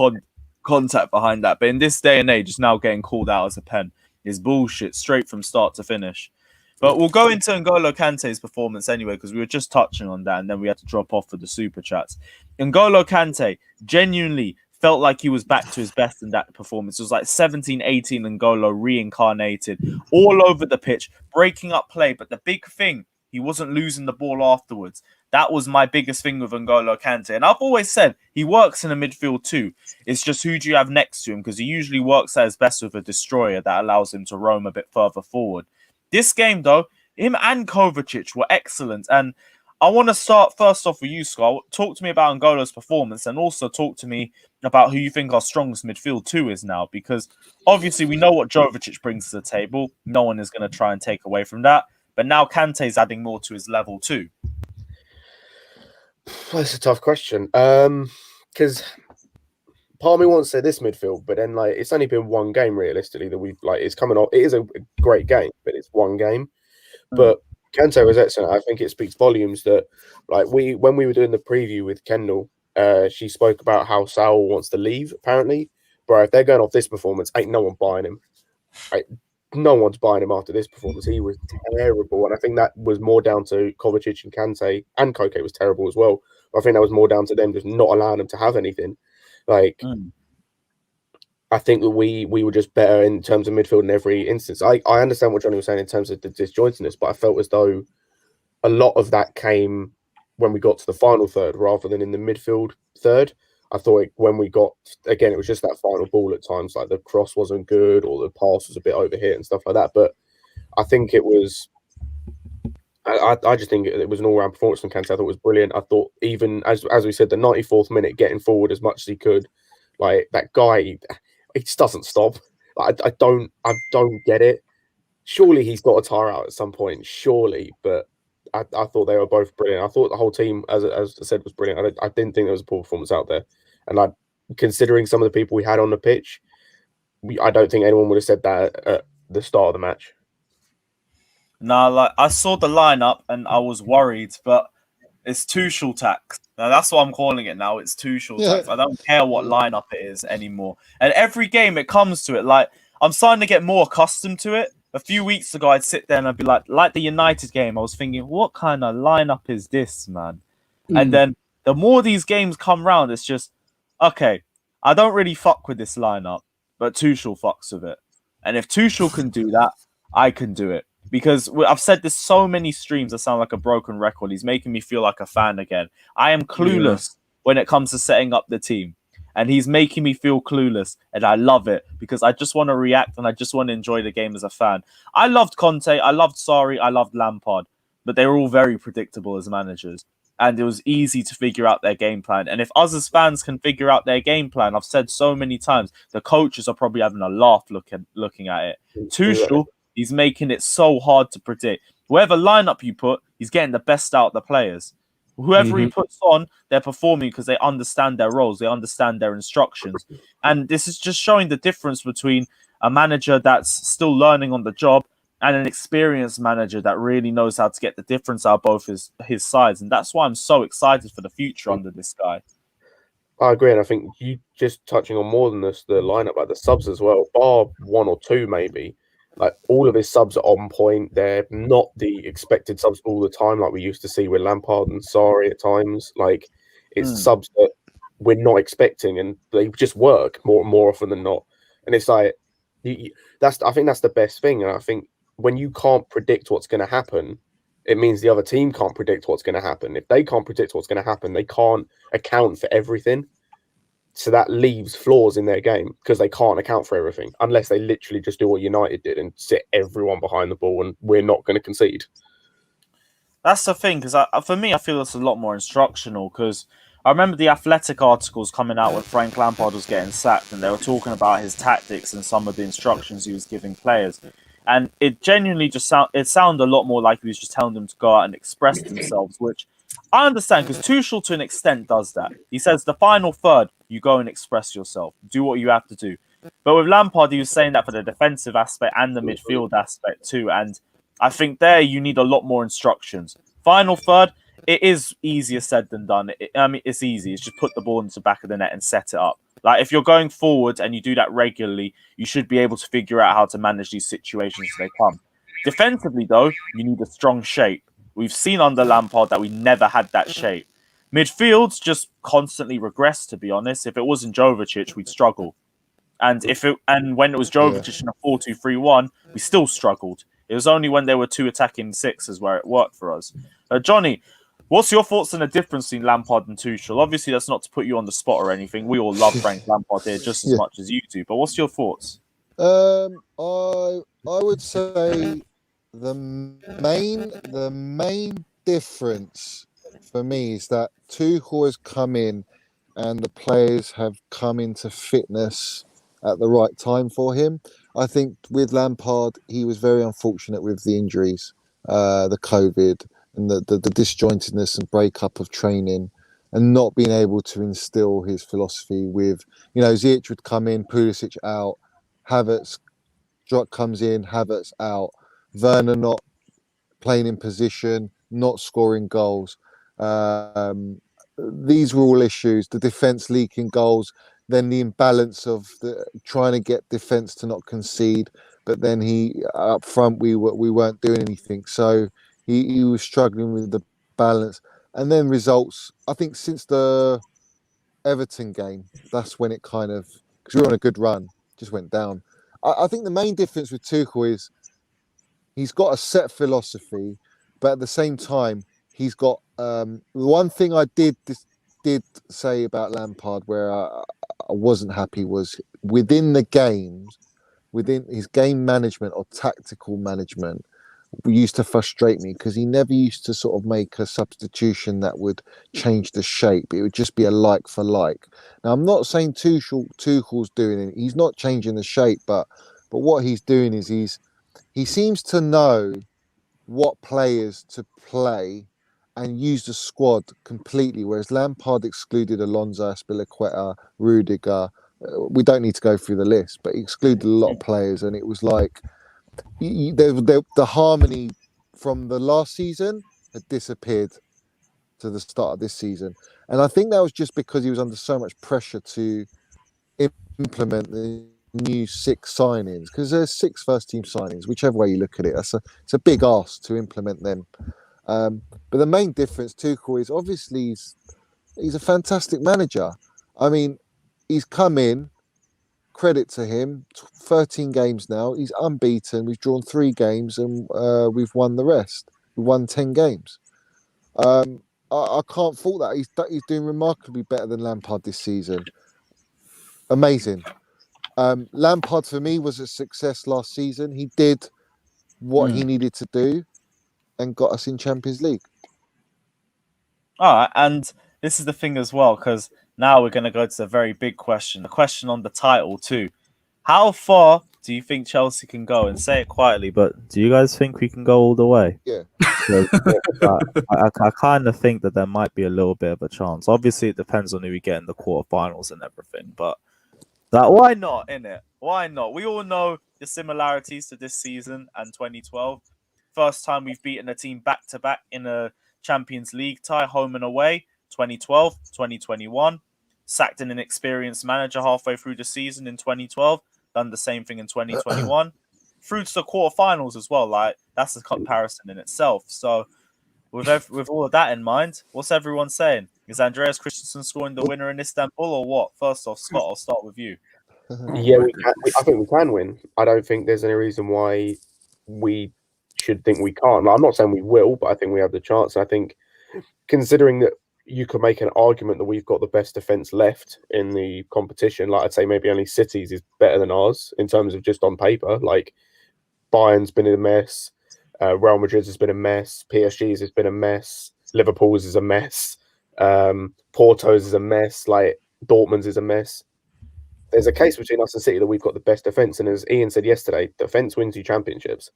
Speaker 1: contact behind that. But in this day and age, it's now getting called out as a pen. It's bullshit straight from start to finish. But we'll go into N'Golo Kante's performance anyway, because we were just touching on that, and then we had to drop off for the super chats. N'Golo Kante genuinely felt like he was back to his best in that performance. It was like 17-18 N'Golo reincarnated all over the pitch, breaking up play. But the big thing, he wasn't losing the ball afterwards. That was my biggest thing with N'Golo Kante. And I've always said he works in the midfield too. It's just who do you have next to him? Because he usually works at his best with a destroyer that allows him to roam a bit further forward. This game, though, him and Kovacic were excellent. And I want to start first off with you, Scott. Talk to me about N'Golo's performance and also talk to me about who you think our strongest midfield two is now. Because obviously we know what Jovic brings to the table. No one is going to try and take away from that. But now Kante's adding more to his level too.
Speaker 3: That's a tough question. Because part of me wants to say this midfield, but then like it's only been one game realistically that we've like it's coming off. It is a great game, but it's one game. But Kante was excellent. I think it speaks volumes that like when we were doing the preview with Kendall, she spoke about how Saul wants to leave. Apparently, bro, if they're going off this performance, ain't no one buying him. No one's buying him after this performance. He was terrible, and I think that was more down to Kovacic and Kante, and Koke was terrible as well. I think that was more down to them just not allowing him to have anything. Like, I think that we were just better in terms of midfield in every instance. I understand what Johnny was saying in terms of the disjointedness, but I felt as though a lot of that came when we got to the final third rather than in the midfield third. I thought when we got, again, it was just that final ball at times, like the cross wasn't good or the pass was a bit overhit and stuff like that. But I think it was, I just think it was an all-round performance from Kante. I thought it was brilliant. I thought even, as we said, the 94th minute, getting forward as much as he could, like that guy, he just doesn't stop. Like, I don't get it. Surely he's got to tire out at some point, surely. But I thought they were both brilliant. I thought the whole team, as I said, was brilliant. I didn't think there was a poor performance out there. And considering some of the people we had on the pitch, I don't think anyone would have said that at the start of the match.
Speaker 1: Nah, like I saw the lineup and I was worried, but it's Tuchel tax. Now that's what I'm calling it now. It's Tuchel tax. I don't care what lineup it is anymore. And every game it comes to it, like I'm starting to get more accustomed to it. A few weeks ago, I'd sit there and I'd be like the United game, I was thinking, what kind of lineup is this, man? And then the more these games come round, it's just, okay, I don't really fuck with this lineup, but Tuchel fucks with it. And if Tuchel can do that, I can do it. Because I've said this so many streams, I sound like a broken record. He's making me feel like a fan again. I am clueless when it comes to setting up the team. And he's making me feel clueless. And I love it because I just want to react and I just want to enjoy the game as a fan. I loved Conte. I loved Sarri. I loved Lampard. But they were all very predictable as managers. And it was easy to figure out their game plan. And if us as fans can figure out their game plan, I've said so many times, the coaches are probably having a laugh looking at it. Tuchel, he's making it so hard to predict. Whatever lineup you put, he's getting the best out of the players. Whoever he puts on, they're performing because they understand their roles, they understand their instructions. And this is just showing the difference between a manager that's still learning on the job, and an experienced manager that really knows how to get the difference out of both his sides. And that's why I'm so excited for the future under this guy.
Speaker 3: I agree, and I think you just touching on more than this, the lineup, like the subs as well, bar one or two maybe. Like all of his subs are on point. They're not the expected subs all the time, like we used to see with Lampard and Sarri at times. Like it's subs that we're not expecting, and they just work more often than not. And it's like I think that's the best thing. And I think when you can't predict what's going to happen, it means the other team can't predict what's going to happen. If they can't predict what's going to happen, they can't account for everything. So that leaves flaws in their game because they can't account for everything unless they literally just do what United did and sit everyone behind the ball and we're not going to concede.
Speaker 1: That's the thing, because for me, I feel it's a lot more instructional, because I remember the Athletic articles coming out when Frank Lampard was getting sacked, and they were talking about his tactics and some of the instructions he was giving players. And it genuinely just sounded a lot more like he was just telling them to go out and express themselves, which I understand, because Tuchel to an extent does that. He says the final third, you go and express yourself, do what you have to do. But with Lampard, he was saying that for the defensive aspect and the midfield aspect too. And I think there you need a lot more instructions. Final third, it is easier said than done. It's easy. It's just put the ball into the back of the net and set it up. Like if you're going forward and you do that regularly, you should be able to figure out how to manage these situations as they come. Defensively, though, you need a strong shape. We've seen under Lampard that we never had that shape. Midfield's just constantly regressed, to be honest. If it wasn't Jovicic, we'd struggle. And when it was Jovicic in a 4-2-3-1, we still struggled. It was only when there were two attacking sixes where it worked for us. Johnny, what's your thoughts on the difference between Lampard and Tuchel? Obviously, that's not to put you on the spot or anything. We all love Frank Lampard here just as much as you do. But what's your thoughts?
Speaker 4: I would say the main difference for me is that Tuchel has come in and the players have come into fitness at the right time for him. I think with Lampard, he was very unfortunate with the injuries, the COVID, and the disjointedness and breakup of training, and not being able to instill his philosophy with, Ziyech would come in, Pulisic out, Havertz comes in, Havertz out, Werner not playing in position, not scoring goals. These were all issues. The defence leaking goals, then the imbalance of trying to get defence to not concede, but then up front we weren't doing anything. So he was struggling with the balance, and then results. I think since the Everton game, that's when it kind of, because we were on a good run, just went down. I think the main difference with Tuchel is he's got a set philosophy, but at the same time he's got one thing I did say about Lampard where I wasn't happy was within the games, within his game management or tactical management, used to frustrate me because he never used to sort of make a substitution that would change the shape. It would just be a like for like. Now, I'm not saying Tuchel's doing it. He's not changing the shape, but what he's doing is he seems to know what players to play and use the squad completely, whereas Lampard excluded Alonso, Aspilicueta, Rudiger. We don't need to go through the list, but he excluded a lot of players, and it was like the harmony from the last season had disappeared to the start of this season. And I think that was just because he was under so much pressure to implement the new 6 signings, because there's 6 first-team signings, whichever way you look at it. It's a big ask to implement them. But the main difference, Tuchel, is obviously he's a fantastic manager. I mean, he's come in, credit to him, 13 games now. He's unbeaten. We've drawn 3 games and we've won the rest. We've won 10 games. I can't fault that. He's doing remarkably better than Lampard this season. Amazing. Lampard, for me, was a success last season. He did what he needed to do and got us in Champions League.
Speaker 1: All right, and this is the thing as well, because now we're going to go to the very big question, the question on the title too. How far do you think Chelsea can go? And say it quietly, but do you guys think we can go all the way?
Speaker 4: Yeah.
Speaker 1: I kind of think that there might be a little bit of a chance. Obviously, it depends on who we get in the quarterfinals and everything, but Like, why not, innit? Why not? We all know the similarities to this season and 2012. First time we've beaten a team back-to-back in a Champions League tie, home and away, 2012, 2021. Sacked an inexperienced manager halfway through the season in 2012. Done the same thing in 2021. Through to the quarterfinals as well. Like, that's a comparison in itself. So, with all of that in mind, what's everyone saying? Is Andreas Christensen scoring the winner in Istanbul or what? First off, Scott, I'll start with you.
Speaker 3: Yeah, I think we can win. I don't think there's any reason why we should think we can't. Like, I'm not saying we will, but I think we have the chance. I think, considering that you could make an argument that we've got the best defense left in the competition, like I'd say maybe only City's is better than ours in terms of just on paper. Like Bayern's been in a mess, Real Madrid's has been a mess, PSG's has been a mess, Liverpool's is a mess, Porto's is a mess, like Dortmund's is a mess. There's a case between us and City that we've got the best defense, and as Ian said yesterday, defense wins you championships.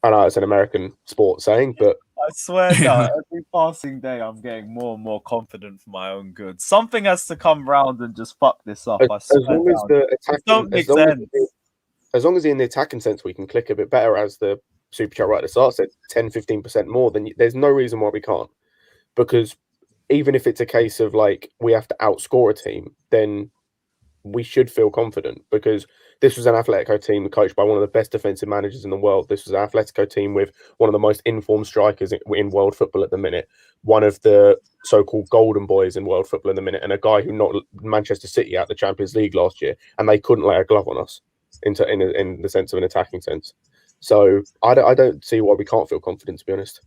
Speaker 3: I know it's an American sport saying, but
Speaker 1: I swear down, every passing day I'm getting more and more confident for my own good. Something has to come round and just fuck this up. I swear
Speaker 3: as long as the attacking, as long as in the attacking sense we can click a bit better, as the super chat right at the start said, 10-15% more, then there's no reason why we can't. Because even if it's a case of like we have to outscore a team, then we should feel confident, because this was an Atletico team coached by one of the best defensive managers in the world. This was an Atletico team with one of the most informed strikers in world football at the minute, one of the so-called golden boys in world football at the minute, and a guy who knocked Manchester City out of the Champions League last year, and they couldn't lay a glove on us in the sense of an attacking sense. So I don't see why we can't feel confident, to be honest.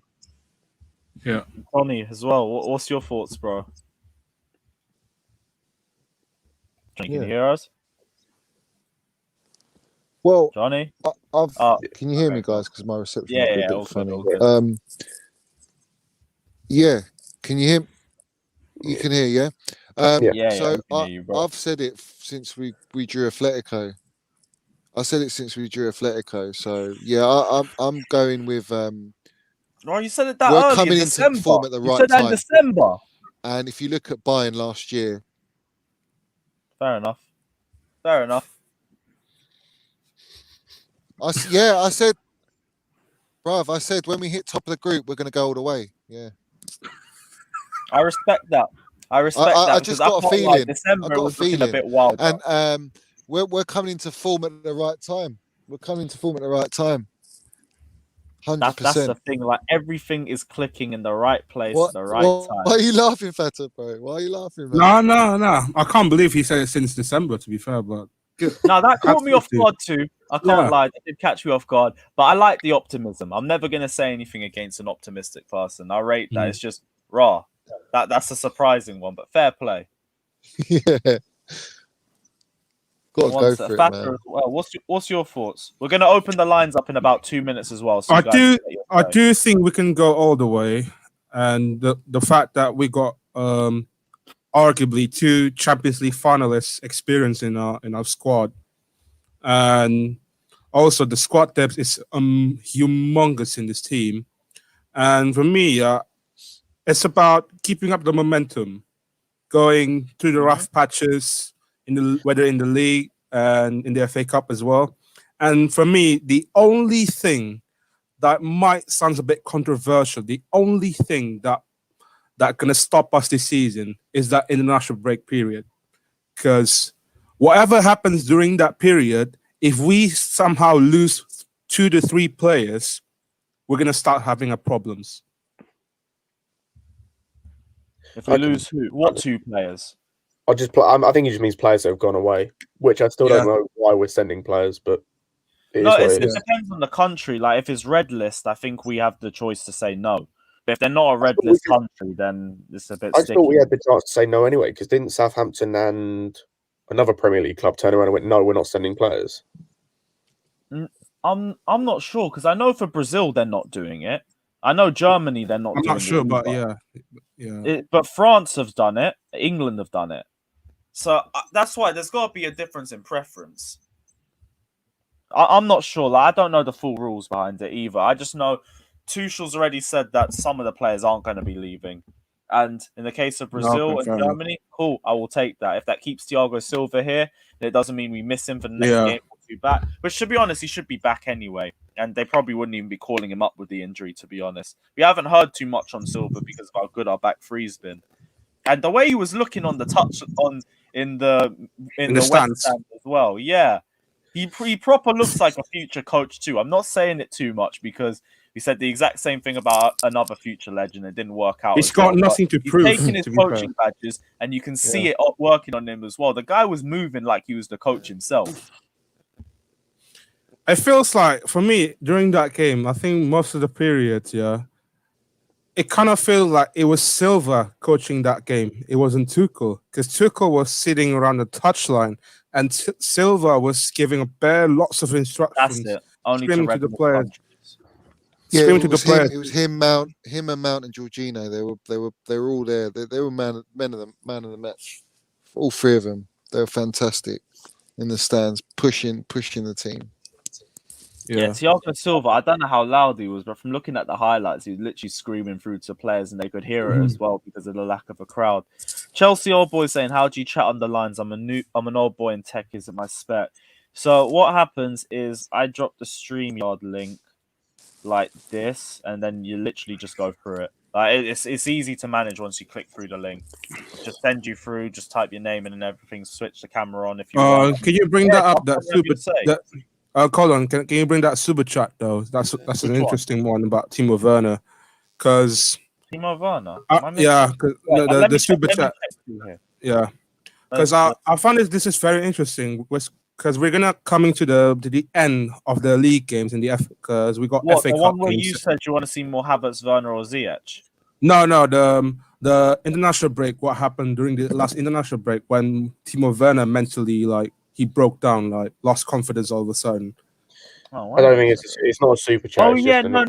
Speaker 5: Yeah.
Speaker 1: Ronnie, as well, what's your thoughts, bro? Can you hear us?
Speaker 4: Well,
Speaker 1: Johnny?
Speaker 4: Can you hear me, guys? Because my reception is a bit
Speaker 1: all
Speaker 4: funny.
Speaker 1: good.
Speaker 4: Yeah. Can you hear? You can hear, yeah?
Speaker 1: So
Speaker 4: I've said it since we drew Atletico. I said it since we drew Atletico. So yeah, I'm going with.
Speaker 1: No, you said it that
Speaker 4: we're
Speaker 1: early
Speaker 4: coming
Speaker 1: in
Speaker 4: into
Speaker 1: December.
Speaker 4: form at the
Speaker 1: You
Speaker 4: right
Speaker 1: said that in
Speaker 4: time.
Speaker 1: December.
Speaker 4: And if you look at Bayern last year,
Speaker 1: Fair enough.
Speaker 4: I said, bruv, I said when we hit top of the group, we're going to go all the way. Yeah.
Speaker 1: I respect that.
Speaker 4: I just got a feeling.
Speaker 1: Like December
Speaker 4: I got
Speaker 1: was
Speaker 4: a feeling.
Speaker 1: A bit wild.
Speaker 4: And we're coming into form at the right time. 100%.
Speaker 1: That's the thing. Like everything is clicking in the right place at the right time.
Speaker 4: Why are you laughing, Feta, bro? Why are you laughing, man?
Speaker 5: No. I can't believe he said it since December, to be fair, but
Speaker 1: no, that caught me off guard too. I can't lie, that did catch me off guard. But I like the optimism. I'm never gonna say anything against an optimistic person. I rate that. It's just raw. That's a surprising one, but fair play.
Speaker 4: Yeah. Got to go for it, man.
Speaker 1: Well, what's your thoughts? We're gonna open the lines up in about 2 minutes as well. So
Speaker 5: I do think we can go all the way, and the fact that we got arguably 2 Champions League finalists experience in our squad, and also the squad depth is humongous in this team. And for me, it's about keeping up the momentum, going through the rough patches whether in the league and in the FA Cup as well. And for me, the only thing that might sound a bit controversial, the only thing that gonna stop us this season is that international break period. Because whatever happens during that period, if we somehow lose 2 to 3 players, we're gonna start having problems.
Speaker 1: If we lose who? What 2 players?
Speaker 3: I think it just means players that have gone away, which I still don't know why we're sending players, but it
Speaker 1: depends on the country. Like if it's red list, I think we have the choice to say no. But if they're not a red list country, then it's a bit.
Speaker 3: I thought we had the chance to say no anyway, because didn't Southampton and another Premier League club turn around and went, "No, we're not sending players"?
Speaker 1: I'm not sure, because I know for Brazil they're not doing it. I know Germany they're not.
Speaker 5: I'm not sure, but
Speaker 1: but France have done it. England have done it. So that's why there's got to be a difference in preference. I'm not sure. Like, I don't know the full rules behind it either. I just know Tuchel's already said that some of the players aren't going to be leaving. And in the case of Brazil and
Speaker 5: fair enough.
Speaker 1: Germany, cool, I will take that. If that keeps Thiago Silva here, then it doesn't mean we miss him for the next game or two back. But to be honest, he should be back anyway. And they probably wouldn't even be calling him up with the injury, to be honest. We haven't heard too much on Silva because of how good our back three's been. And the way he was looking on the touch in the West
Speaker 5: stands
Speaker 1: Stand as well, yeah. He proper looks like a future coach too. I'm not saying it too much because we said the exact same thing about another future legend. It didn't work out.
Speaker 5: He's got nothing to prove.
Speaker 1: He's taking his
Speaker 5: to be
Speaker 1: coaching
Speaker 5: fair.
Speaker 1: badges, and you can see it working on him as well. The guy was moving like he was the coach himself.
Speaker 5: It feels like, for me, during that game, I think most of the period, it kind of feels like it was Silva coaching that game. It wasn't Tuchel, because Tuchel was sitting around the touchline, and Silva was giving lots of instructions.
Speaker 1: That's it. Only
Speaker 5: screaming
Speaker 1: to
Speaker 5: the players.
Speaker 4: Yeah,
Speaker 5: Screaming to the players.
Speaker 4: It was him, Mount, and Jorginho. They were all there. They were man of the match. All three of them. They were fantastic in the stands, pushing the team.
Speaker 1: Yeah, Thiago Silva, I don't know how loud he was, but from looking at the highlights, he was literally screaming through to players and they could hear it as well because of the lack of a crowd. Chelsea old boy saying, how do you chat on the lines? I'm an old boy in tech, isn't my spec. So what happens is I drop the StreamYard link like this, and then you literally just go through it. Like it's easy to manage once you click through the link. Just send you through, just type your name in and everything, switch the camera on if you want.
Speaker 5: Can you bring that up? That super... Colin, can you bring that super chat though? That's an interesting one about Timo Werner, because
Speaker 1: Timo Werner,
Speaker 5: the super chat, because I found this is very interesting, because we're gonna coming to the end of the league games in the because we got FA
Speaker 1: the
Speaker 5: Cup
Speaker 1: one where
Speaker 5: games.
Speaker 1: you said you want to see more Havertz, Werner, or Ziyech.
Speaker 5: No, the international break. What happened during the last international break when Timo Werner mentally he broke down, lost confidence all of a sudden.
Speaker 1: Oh,
Speaker 3: I don't think it's not a super chat.
Speaker 1: Oh yeah, no.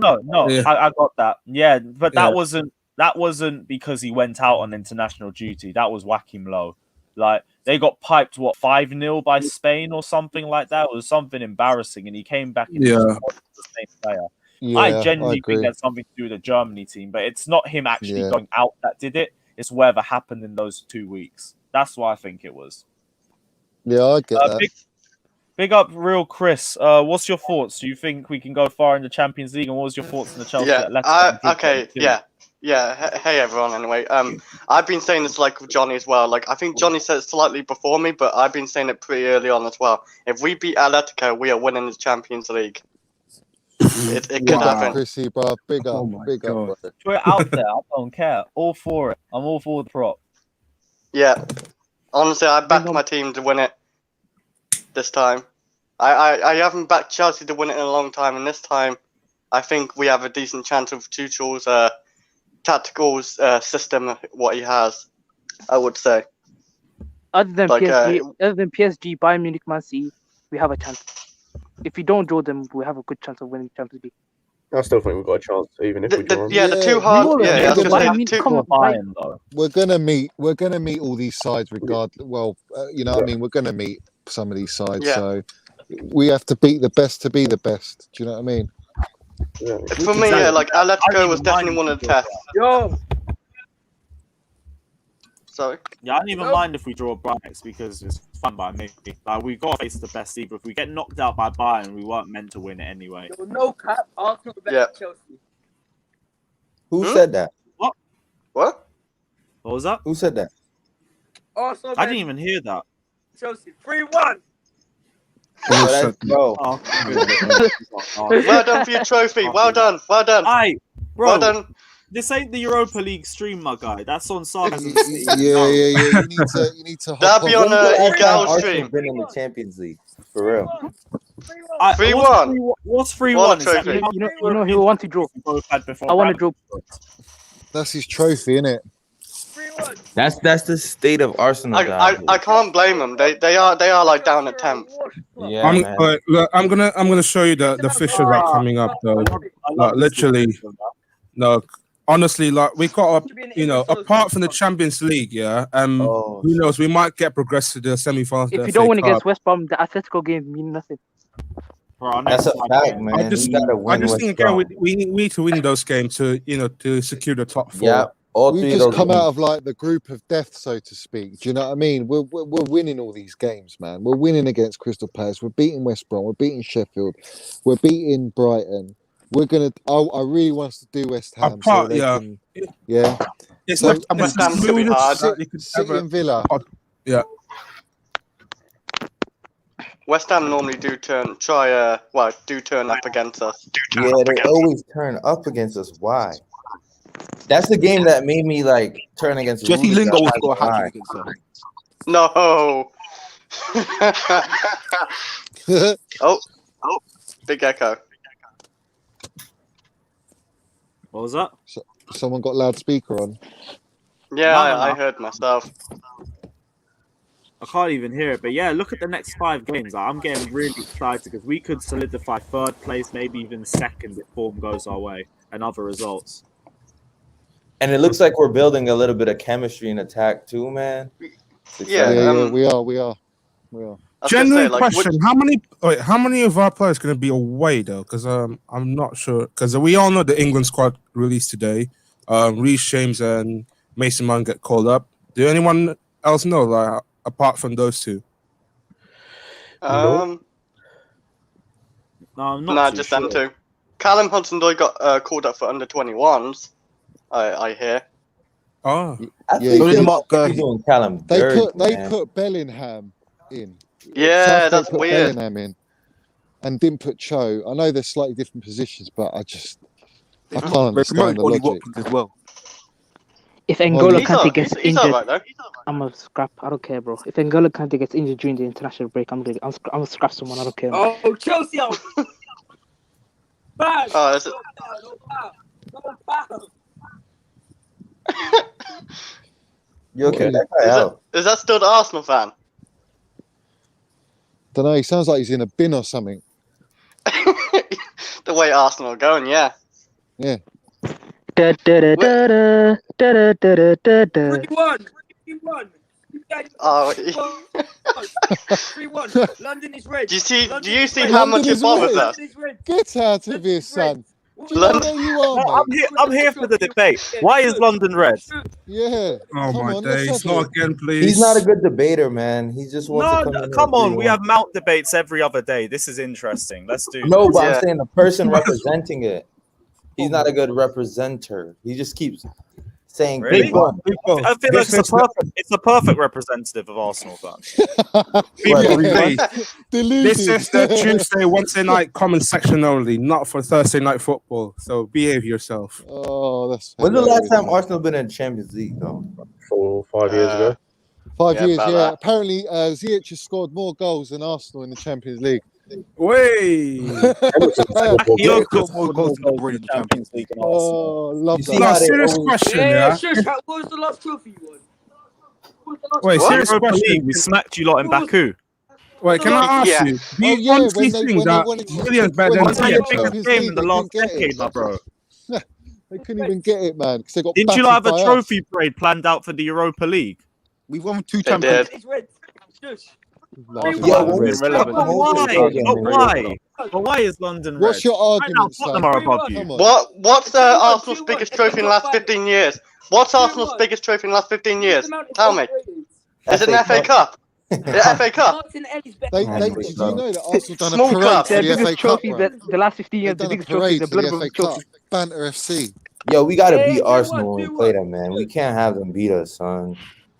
Speaker 5: Yeah.
Speaker 1: I got that. Yeah, but that wasn't because he went out on international duty. That was whacking low. They got piped 5-0 by Spain or something like that. It was something embarrassing, and he came back and the same player.
Speaker 4: Yeah,
Speaker 1: I genuinely
Speaker 4: agree.
Speaker 1: think that's something to do with the Germany team, but it's not him actually going out that did it. It's whatever happened in those 2 weeks. That's what I think it was.
Speaker 4: Yeah, I get that.
Speaker 1: Big up, real Chris. What's your thoughts? Do you think we can go far in the Champions League? And what was your thoughts on the Chelsea?
Speaker 6: Hey everyone. Anyway, I've been saying this with Johnny as well. I think Johnny said it slightly before me, but I've been saying it pretty early on as well. If we beat Atletico, we are winning the Champions League. It could happen.
Speaker 4: Chrissy, bro. Big up, big up. Bro.
Speaker 1: Put it out there. I don't care. All for it. I'm all for the prop.
Speaker 6: Yeah. Honestly, I backed my team to win it this time. I haven't backed Chelsea to win it in a long time, and this time I think we have a decent chance of Tuchel's tactical system, what he has, I would say.
Speaker 7: Other than PSG, Bayern Munich, Man City, we have a chance. If we don't draw them, we have a good chance of winning Champions League.
Speaker 3: I still think we've got a chance, even if we draw them.
Speaker 6: The two hard.
Speaker 4: We're gonna meet all these sides regardless. Well, what I mean. We're gonna meet some of these sides, so we have to beat the best to be the best. Do you know what I mean?
Speaker 3: Yeah.
Speaker 6: For me, Atletico was definitely one of the tests. Sorry.
Speaker 1: Yeah, I don't even mind if we draw Brighton because it's fun by me. We got to face the best either. If we get knocked out by Bayern, we weren't meant to win it anyway.
Speaker 7: No cap. Arsenal better Chelsea.
Speaker 8: Who said that?
Speaker 6: What?
Speaker 1: What was that?
Speaker 8: Who said that?
Speaker 7: Arsenal.
Speaker 1: I didn't even hear that.
Speaker 7: Chelsea 3-1.
Speaker 8: Let's go.
Speaker 6: Well done for your trophy. Well done.
Speaker 1: Aye, bro.
Speaker 6: Well done.
Speaker 1: This ain't the Europa League stream, my guy. That's on sarcasm.
Speaker 4: Yeah. You need to.
Speaker 6: That'll be on Egal stream.
Speaker 8: Been in the Champions League for real.
Speaker 6: 3-1.
Speaker 1: What's 3-1?
Speaker 7: You know he want to draw. I want to draw.
Speaker 4: That's his trophy, isn't it?
Speaker 8: That's the state of Arsenal.
Speaker 6: I can't blame them. They are down at 10th.
Speaker 8: Yeah,
Speaker 5: I'm gonna show you the fixtures are coming up though. Literally, honestly, we got apart from the Champions League, who knows, we might get progressed to the semi-finals.
Speaker 7: If you don't win against West Brom, the Atletico game means nothing.
Speaker 8: That's a fact, man.
Speaker 5: I just think again we need to win those games to secure the top 4.
Speaker 8: All
Speaker 4: We've
Speaker 8: three of
Speaker 4: just
Speaker 8: those
Speaker 4: come
Speaker 8: games.
Speaker 4: out of like the group of death, so to speak. Do you know what I mean? We're winning all these games, man. We're winning against Crystal Palace. We're beating West Brom. We're beating Sheffield. We're beating Brighton. We're gonna. I really want us to do West Ham so
Speaker 5: Apart,
Speaker 4: they
Speaker 5: yeah.
Speaker 4: can. Yeah.
Speaker 5: It's
Speaker 4: So
Speaker 5: not
Speaker 6: West Ham's gonna be hard.
Speaker 4: City and Villa.
Speaker 5: Yeah.
Speaker 6: West Ham normally do turn up against us.
Speaker 8: Yeah, they always turn up against us. Why? That's the game that made me like turn against.
Speaker 9: Jesse
Speaker 8: Wolves.
Speaker 9: Lingard will
Speaker 8: That's
Speaker 9: score a hat
Speaker 8: why.
Speaker 9: trick against them.
Speaker 6: No. oh, big echo.
Speaker 1: What was that?
Speaker 4: Someone got loudspeaker on.
Speaker 6: Yeah,
Speaker 1: No.
Speaker 6: I heard myself.
Speaker 1: I can't even hear it, but yeah, look at the next 5 games. I'm getting really excited because we could solidify 3rd place, maybe even 2nd if form goes our way and other results.
Speaker 8: And it looks like we're building a little bit of chemistry in attack too, man.
Speaker 6: Yeah,
Speaker 4: we are.
Speaker 6: I was gonna
Speaker 5: Genuine
Speaker 6: say, like,
Speaker 5: question: How many of our players going to be away though? Because I'm not sure. Because we all know the England squad released today. Reece James and Mason Mount get called up. Do anyone else know, like apart from those two?
Speaker 1: No, I'm not.
Speaker 6: Nah,
Speaker 1: too
Speaker 6: just
Speaker 1: sure.
Speaker 6: them two. Callum Hudson-Odoi got called up for under 21s. I hear.
Speaker 5: Oh,
Speaker 8: I
Speaker 4: Yeah,
Speaker 8: think
Speaker 9: So does
Speaker 8: they're
Speaker 9: Mark Gurley.
Speaker 8: doing Callum
Speaker 4: They
Speaker 8: dirty,
Speaker 4: put Bellingham in.
Speaker 6: Yeah,
Speaker 4: Southgate
Speaker 6: that's
Speaker 4: put
Speaker 6: weird.
Speaker 4: Bellingham in, and didn't put Cho. I know they're slightly different positions, but I can't
Speaker 9: They
Speaker 4: understand
Speaker 9: promoted
Speaker 4: the
Speaker 9: Ollie
Speaker 4: logic.
Speaker 9: Watkins as well.
Speaker 7: If N'Golo
Speaker 6: He's
Speaker 7: Kante gets
Speaker 6: he's
Speaker 7: injured,
Speaker 6: alright though.
Speaker 7: I'm a scrap. I don't care, bro. If N'Golo Kante gets injured during the international break, I'm gonna scrap someone. I don't care.
Speaker 10: Oh, Chelsea! Bad.
Speaker 6: Oh, is it?
Speaker 8: You okay?
Speaker 4: What
Speaker 8: That guy out.
Speaker 6: Is that still the Arsenal fan?
Speaker 4: Don't know. He sounds like he's in a bin or something.
Speaker 6: The way Arsenal are going, yeah.
Speaker 4: Yeah.
Speaker 7: Da, da, da, da, da, da, da, da, da, da.
Speaker 10: 3-1. 3-1.
Speaker 6: Oh,
Speaker 10: 3-1. London is red.
Speaker 6: do you see
Speaker 10: red.
Speaker 6: how much
Speaker 4: London
Speaker 6: it
Speaker 4: is
Speaker 6: bothers
Speaker 4: red.
Speaker 6: us?
Speaker 10: London is red.
Speaker 4: Get out of here, son. Do you know
Speaker 6: London-
Speaker 4: where you are,
Speaker 1: No,
Speaker 4: mate?
Speaker 1: I'm here for the debate. Why is London red?
Speaker 4: Yeah.
Speaker 5: oh
Speaker 4: Come
Speaker 5: my
Speaker 4: on, let's
Speaker 5: days!
Speaker 4: have
Speaker 5: Not
Speaker 4: it.
Speaker 5: again, please.
Speaker 8: He's not a good debater, man. He just wants to
Speaker 1: No,
Speaker 8: come in
Speaker 1: come on. We
Speaker 8: 3-1.
Speaker 1: have Mount debates every other day. This is interesting. Let's do
Speaker 8: No,
Speaker 1: this.
Speaker 8: but
Speaker 6: Yeah.
Speaker 8: I'm saying the person representing it. He's not a good representer. He just keeps saying
Speaker 1: Really?
Speaker 8: people.
Speaker 1: I feel like it's a perfect representative of Arsenal fans.
Speaker 4: Yeah. Deluded.
Speaker 5: This is the Tuesday, Wednesday night comment section only, not for Thursday night football. So behave yourself.
Speaker 4: Oh, that's.
Speaker 8: When's the last
Speaker 4: hilarious,
Speaker 8: time
Speaker 4: man.
Speaker 8: Arsenal been in Champions League though?
Speaker 3: 4 or 5 years ago.
Speaker 4: 5
Speaker 6: Yeah,
Speaker 4: years,
Speaker 6: about
Speaker 4: yeah.
Speaker 6: that.
Speaker 4: Apparently, Ziyech has scored more goals than Arsenal in the Champions League.
Speaker 5: Way.
Speaker 3: Emerson scored more
Speaker 1: You've
Speaker 3: goals.
Speaker 1: got
Speaker 9: more goals than Already in the Champions
Speaker 1: League than Arsenal.
Speaker 4: Oh, love
Speaker 8: You see
Speaker 4: that.
Speaker 5: No,
Speaker 8: how they
Speaker 5: serious
Speaker 8: always-
Speaker 5: question,
Speaker 10: Yeah,
Speaker 5: yeah.
Speaker 10: shush. What was the last trophy you won? What was the last
Speaker 5: Wait,
Speaker 10: trophy?
Speaker 5: serious
Speaker 1: Europa
Speaker 5: question.
Speaker 1: League, we smacked you lot in Baku.
Speaker 5: Wait, can I ask
Speaker 6: Yeah.
Speaker 5: you? Do
Speaker 4: Oh,
Speaker 5: you
Speaker 4: yeah,
Speaker 5: honestly
Speaker 4: when they
Speaker 5: think that
Speaker 4: wanted to
Speaker 5: William's better than
Speaker 4: when
Speaker 1: That's
Speaker 4: they
Speaker 1: your
Speaker 4: wanted
Speaker 5: Ziyech?
Speaker 4: to-
Speaker 1: biggest
Speaker 4: Champions
Speaker 1: game
Speaker 4: League,
Speaker 1: in the
Speaker 4: they
Speaker 1: last
Speaker 4: couldn't get it.
Speaker 1: decade, my bro.
Speaker 4: They couldn't even get it, man, because they got
Speaker 1: Didn't you lot have
Speaker 4: battered
Speaker 1: a
Speaker 4: by us.
Speaker 1: trophy parade planned out for the Europa League?
Speaker 9: We won 2
Speaker 6: They
Speaker 9: Champions
Speaker 6: did.
Speaker 10: It's red. Shush.
Speaker 4: Love
Speaker 8: Yeah,
Speaker 4: that.
Speaker 8: when we
Speaker 1: But
Speaker 8: stopped the whole
Speaker 1: why?
Speaker 8: thing,
Speaker 1: But why? But why is London red?
Speaker 4: What's your
Speaker 1: Right now,
Speaker 4: argument,
Speaker 1: Tottenham
Speaker 4: son?
Speaker 1: are above you.
Speaker 4: Come on.
Speaker 6: What's
Speaker 10: 2-1,
Speaker 6: Arsenal's
Speaker 10: 2-1.
Speaker 6: biggest trophy in the last 15 years? What's Arsenal's
Speaker 10: 2-1.
Speaker 6: biggest trophy in the last 15 years?
Speaker 10: The amount of
Speaker 6: Tell me.
Speaker 10: overrated.
Speaker 6: Is it an FA Cup? The FA Cup?
Speaker 10: Martinelli's better.
Speaker 4: They,
Speaker 8: Oh
Speaker 4: they,
Speaker 8: my
Speaker 4: did you
Speaker 8: God.
Speaker 4: know that Arsenal done a
Speaker 6: Small
Speaker 4: parade
Speaker 6: club.
Speaker 4: for
Speaker 7: The
Speaker 4: the
Speaker 7: biggest
Speaker 4: FA Cup,
Speaker 7: trophy
Speaker 4: bro?
Speaker 7: the last 15 years,
Speaker 4: They've
Speaker 7: the
Speaker 4: done a
Speaker 7: biggest trophy is
Speaker 4: parade
Speaker 7: the
Speaker 4: for the
Speaker 7: Blood
Speaker 4: FA
Speaker 7: Brothers
Speaker 4: Cup.
Speaker 7: trophy.
Speaker 4: Banter FC.
Speaker 8: Yo, we gotta
Speaker 10: Yeah,
Speaker 8: beat
Speaker 10: 2-1,
Speaker 8: Arsenal when we play
Speaker 10: 2-1.
Speaker 8: them, man. We can't have them beat us, son.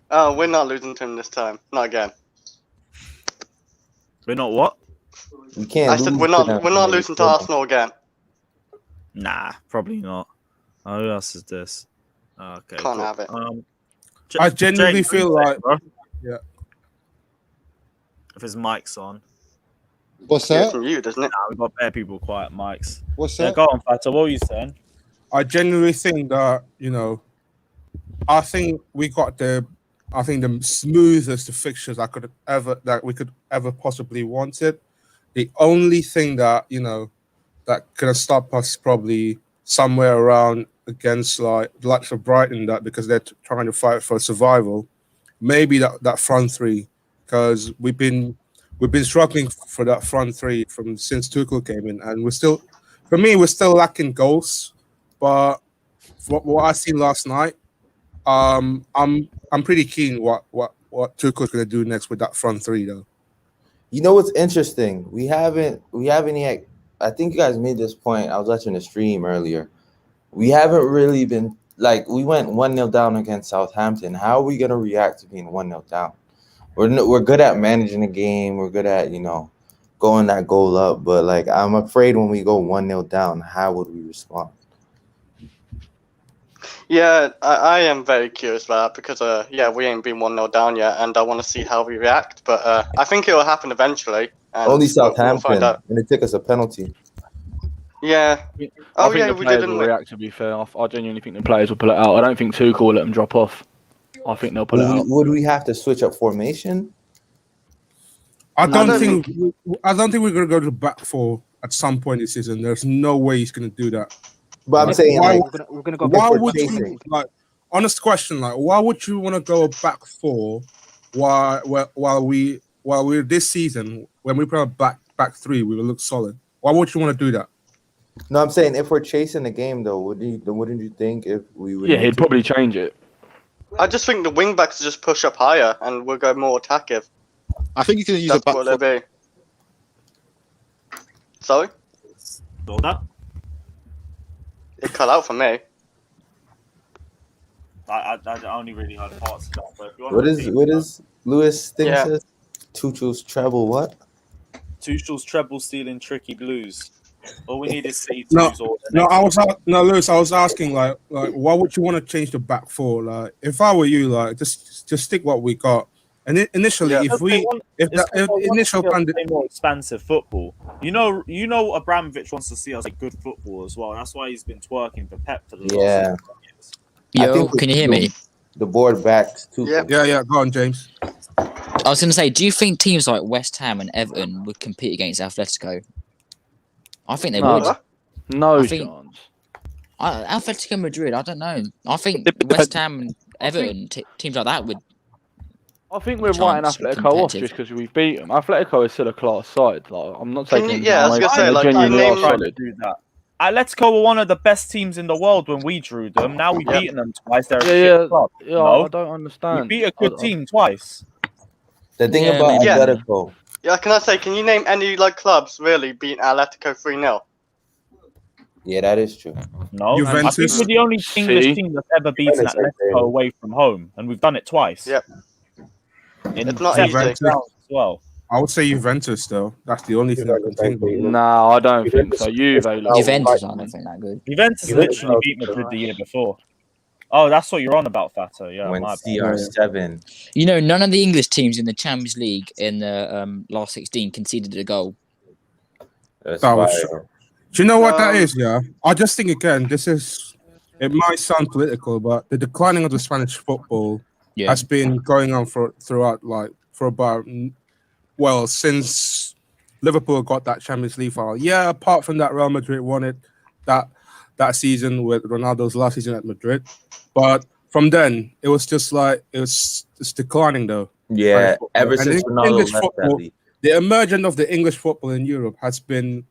Speaker 6: Oh, we're not losing to him this time. Not again.
Speaker 1: We're not what?
Speaker 8: We can't.
Speaker 6: I said
Speaker 8: lose
Speaker 6: we're
Speaker 8: to
Speaker 6: not
Speaker 8: them
Speaker 6: we're
Speaker 8: when
Speaker 6: not
Speaker 8: we
Speaker 6: losing to
Speaker 8: play them.
Speaker 6: Arsenal again.
Speaker 1: Nah, probably not. Oh, who else is this? Okay.
Speaker 6: Can't
Speaker 1: cool.
Speaker 6: have it.
Speaker 5: I genuinely
Speaker 1: James,
Speaker 5: feel
Speaker 1: what do you
Speaker 5: like-
Speaker 1: say, bro?
Speaker 5: Yeah.
Speaker 1: If his mic's on.
Speaker 4: What's
Speaker 6: It's
Speaker 4: that?
Speaker 6: from you, doesn't it?
Speaker 1: Nah, we've got bare people quiet mics.
Speaker 4: What's
Speaker 1: Yeah,
Speaker 4: that?
Speaker 1: go on, Fata. What were you saying?
Speaker 5: I genuinely think that, I think we got the smoothest of fixtures that we could ever possibly wanted. The only thing that that could have stopped us probably somewhere around against like the likes of Brighton, that because they're trying to fight for survival. Maybe that front three, because we've been struggling for that front three since Tuchel came in, and we're still lacking goals. But what I seen last night, I'm pretty keen what Tuchel's gonna do next with that front three though.
Speaker 8: You know what's interesting? We haven't yet. I think you guys made this point. I was watching the stream earlier. We haven't really been like we went 1-0 down against Southampton. How are we gonna react to being 1-0 down? We're good at managing the game. We're good at going that goal up. But like I'm afraid when we go 1-0 down, how would we respond?
Speaker 6: Yeah, I am very curious about that because we ain't been 1-0 down yet, and I want to see how we react. But I think it will happen eventually. And
Speaker 8: Only
Speaker 6: we'll
Speaker 8: Southampton,
Speaker 6: find out.
Speaker 8: and it took us a penalty.
Speaker 6: Yeah.
Speaker 11: I think the players will react, to be fair. I genuinely think the players will pull it out. I don't think Tuchel will let them drop off. I think they'll pull it out.
Speaker 8: Would we have to switch up formation?
Speaker 5: I don't think we're gonna go to back four at some point this season. There's no way he's gonna do that.
Speaker 8: But I'm saying
Speaker 7: we're gonna go.
Speaker 5: Why would you honest question, why would you want to go back four while we're this season when we play back three we will look solid? Why would you want to do that?
Speaker 8: No, I'm saying if we're chasing the game though, wouldn't you think if we would?
Speaker 11: Yeah, he'd probably change it.
Speaker 6: I just think the wing backs just push up higher and we'll go more attackive.
Speaker 9: I think he's going to use a back
Speaker 6: four. What they'll be. Sorry?
Speaker 1: All that?
Speaker 6: It cut out for me.
Speaker 1: I only really heard parts of that. But if you want
Speaker 8: What is Lewis thing says? Tuchel's treble what?
Speaker 1: Tuchel's treble stealing tricky blues. All we need is City to
Speaker 5: No,
Speaker 1: lose all
Speaker 5: Lewis, I was asking like why would you want to change the back four? Like if I were you, like just stick what we got. And initially, if the initial plan
Speaker 1: more expansive football, you know Abramovich wants to see us like good football as well. That's why he's been twerking for Pep for the last 6 years.
Speaker 12: Yo, can you hear me?
Speaker 8: The board backs too.
Speaker 5: Yeah. Go on, James.
Speaker 12: I was going to say, do you think teams like West Ham and Everton would compete against Atletico? I think they would.
Speaker 11: No chance.
Speaker 12: Atletico Madrid, I don't know. I think West Ham and Everton, teams like that would.
Speaker 11: I think we're writing Atletico off just because we've beat them. Atletico is still a class side. Like, I'm not taking.
Speaker 6: I was gonna say, like,
Speaker 1: genuinely trying to do that. Atletico were one of the best teams in the world when we drew them. Now we've beaten them twice. They're a shit club.
Speaker 11: Yeah, no? I don't understand.
Speaker 1: We beat a good team twice.
Speaker 8: The thing about Atletico.
Speaker 6: Yeah, can you name any clubs really beating Atletico 3-0?
Speaker 8: Yeah, that is true.
Speaker 1: No,
Speaker 5: Juventus.
Speaker 1: I think we're the only English team that's ever beaten Atletico away from home, and we've done it twice.
Speaker 6: Yep.
Speaker 1: It's
Speaker 6: not easy
Speaker 1: as well.
Speaker 5: I would say Juventus though. That's the only thing I can think of.
Speaker 11: No, I don't think so.
Speaker 12: Juventus, I don't think that good.
Speaker 1: Juventus literally beat Madrid the year before. Oh, that's what you're on about, Fato. Yeah,
Speaker 8: when CR7.
Speaker 12: You know, none of the English teams in the Champions League in the last 16 conceded a goal.
Speaker 5: Do you know what that is? Yeah, I just think again, it might sound political, but the declining of the Spanish football has been going on since Liverpool got that Champions League final. Yeah, apart from that, Real Madrid won it that season with Ronaldo's last season at Madrid. But from then, it was just it's declining though.
Speaker 8: Yeah, ever since Ronaldo left
Speaker 5: football, the emergence of the English football in Europe has been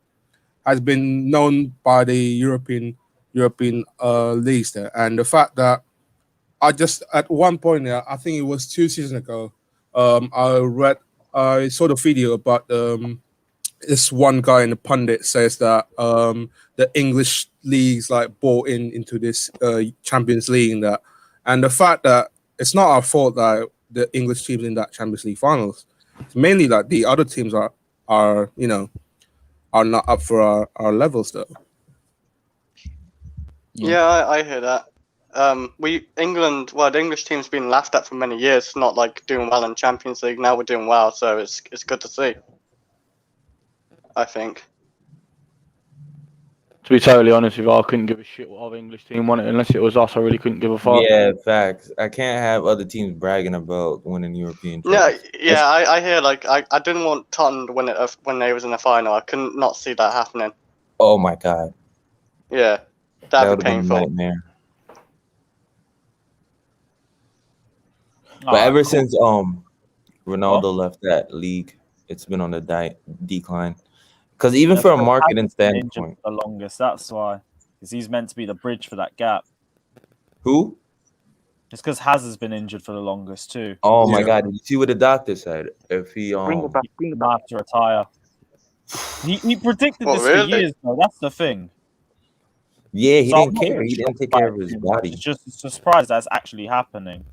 Speaker 5: known by the European leagues there, and the fact that at one point there, I think it was 2 seasons ago, I saw the video about this one guy in the pundit says that the English leagues bought into this Champions League and the fact that it's not our fault that the English teams in that Champions League finals. It's mainly that the other teams are not up for our levels though.
Speaker 6: Yeah, I hear that. The English team's been laughed at for many years, not doing well in Champions League. Now we're doing well, so it's good to see. I think.
Speaker 11: To be totally honest with you, I couldn't give a shit what other English team won it unless it was us. I really couldn't give a fuck.
Speaker 8: Yeah, facts. I can't have other teams bragging about winning European.
Speaker 6: Yeah. I hear I didn't want Tottenham to win it when they was in the final. I couldn't not see that happening.
Speaker 8: Oh my god.
Speaker 6: Yeah, that'd be painful.
Speaker 8: Been a nightmare. But ever since Ronaldo left that league, it's been on the decline. Because even from a marketing standpoint,
Speaker 1: the longest. That's why, because he's meant to be the bridge for that gap.
Speaker 8: Who?
Speaker 1: It's because Hazard's been injured for the longest too.
Speaker 8: Oh my
Speaker 5: Yeah.
Speaker 8: God! Did you see what the doctor said? If he
Speaker 7: Bring it back. Bring
Speaker 1: He
Speaker 7: it
Speaker 1: might
Speaker 7: back.
Speaker 1: have to retire. He predicted
Speaker 6: What,
Speaker 1: this for
Speaker 6: really?
Speaker 1: years, though. That's the thing.
Speaker 8: yeah, he
Speaker 1: So I'm
Speaker 8: didn't
Speaker 1: not
Speaker 8: care.
Speaker 1: even
Speaker 8: He didn't
Speaker 1: shocked
Speaker 8: take
Speaker 1: by
Speaker 8: care
Speaker 1: it
Speaker 8: of his
Speaker 1: too much.
Speaker 8: body.
Speaker 1: It's just a surprise that's actually happening.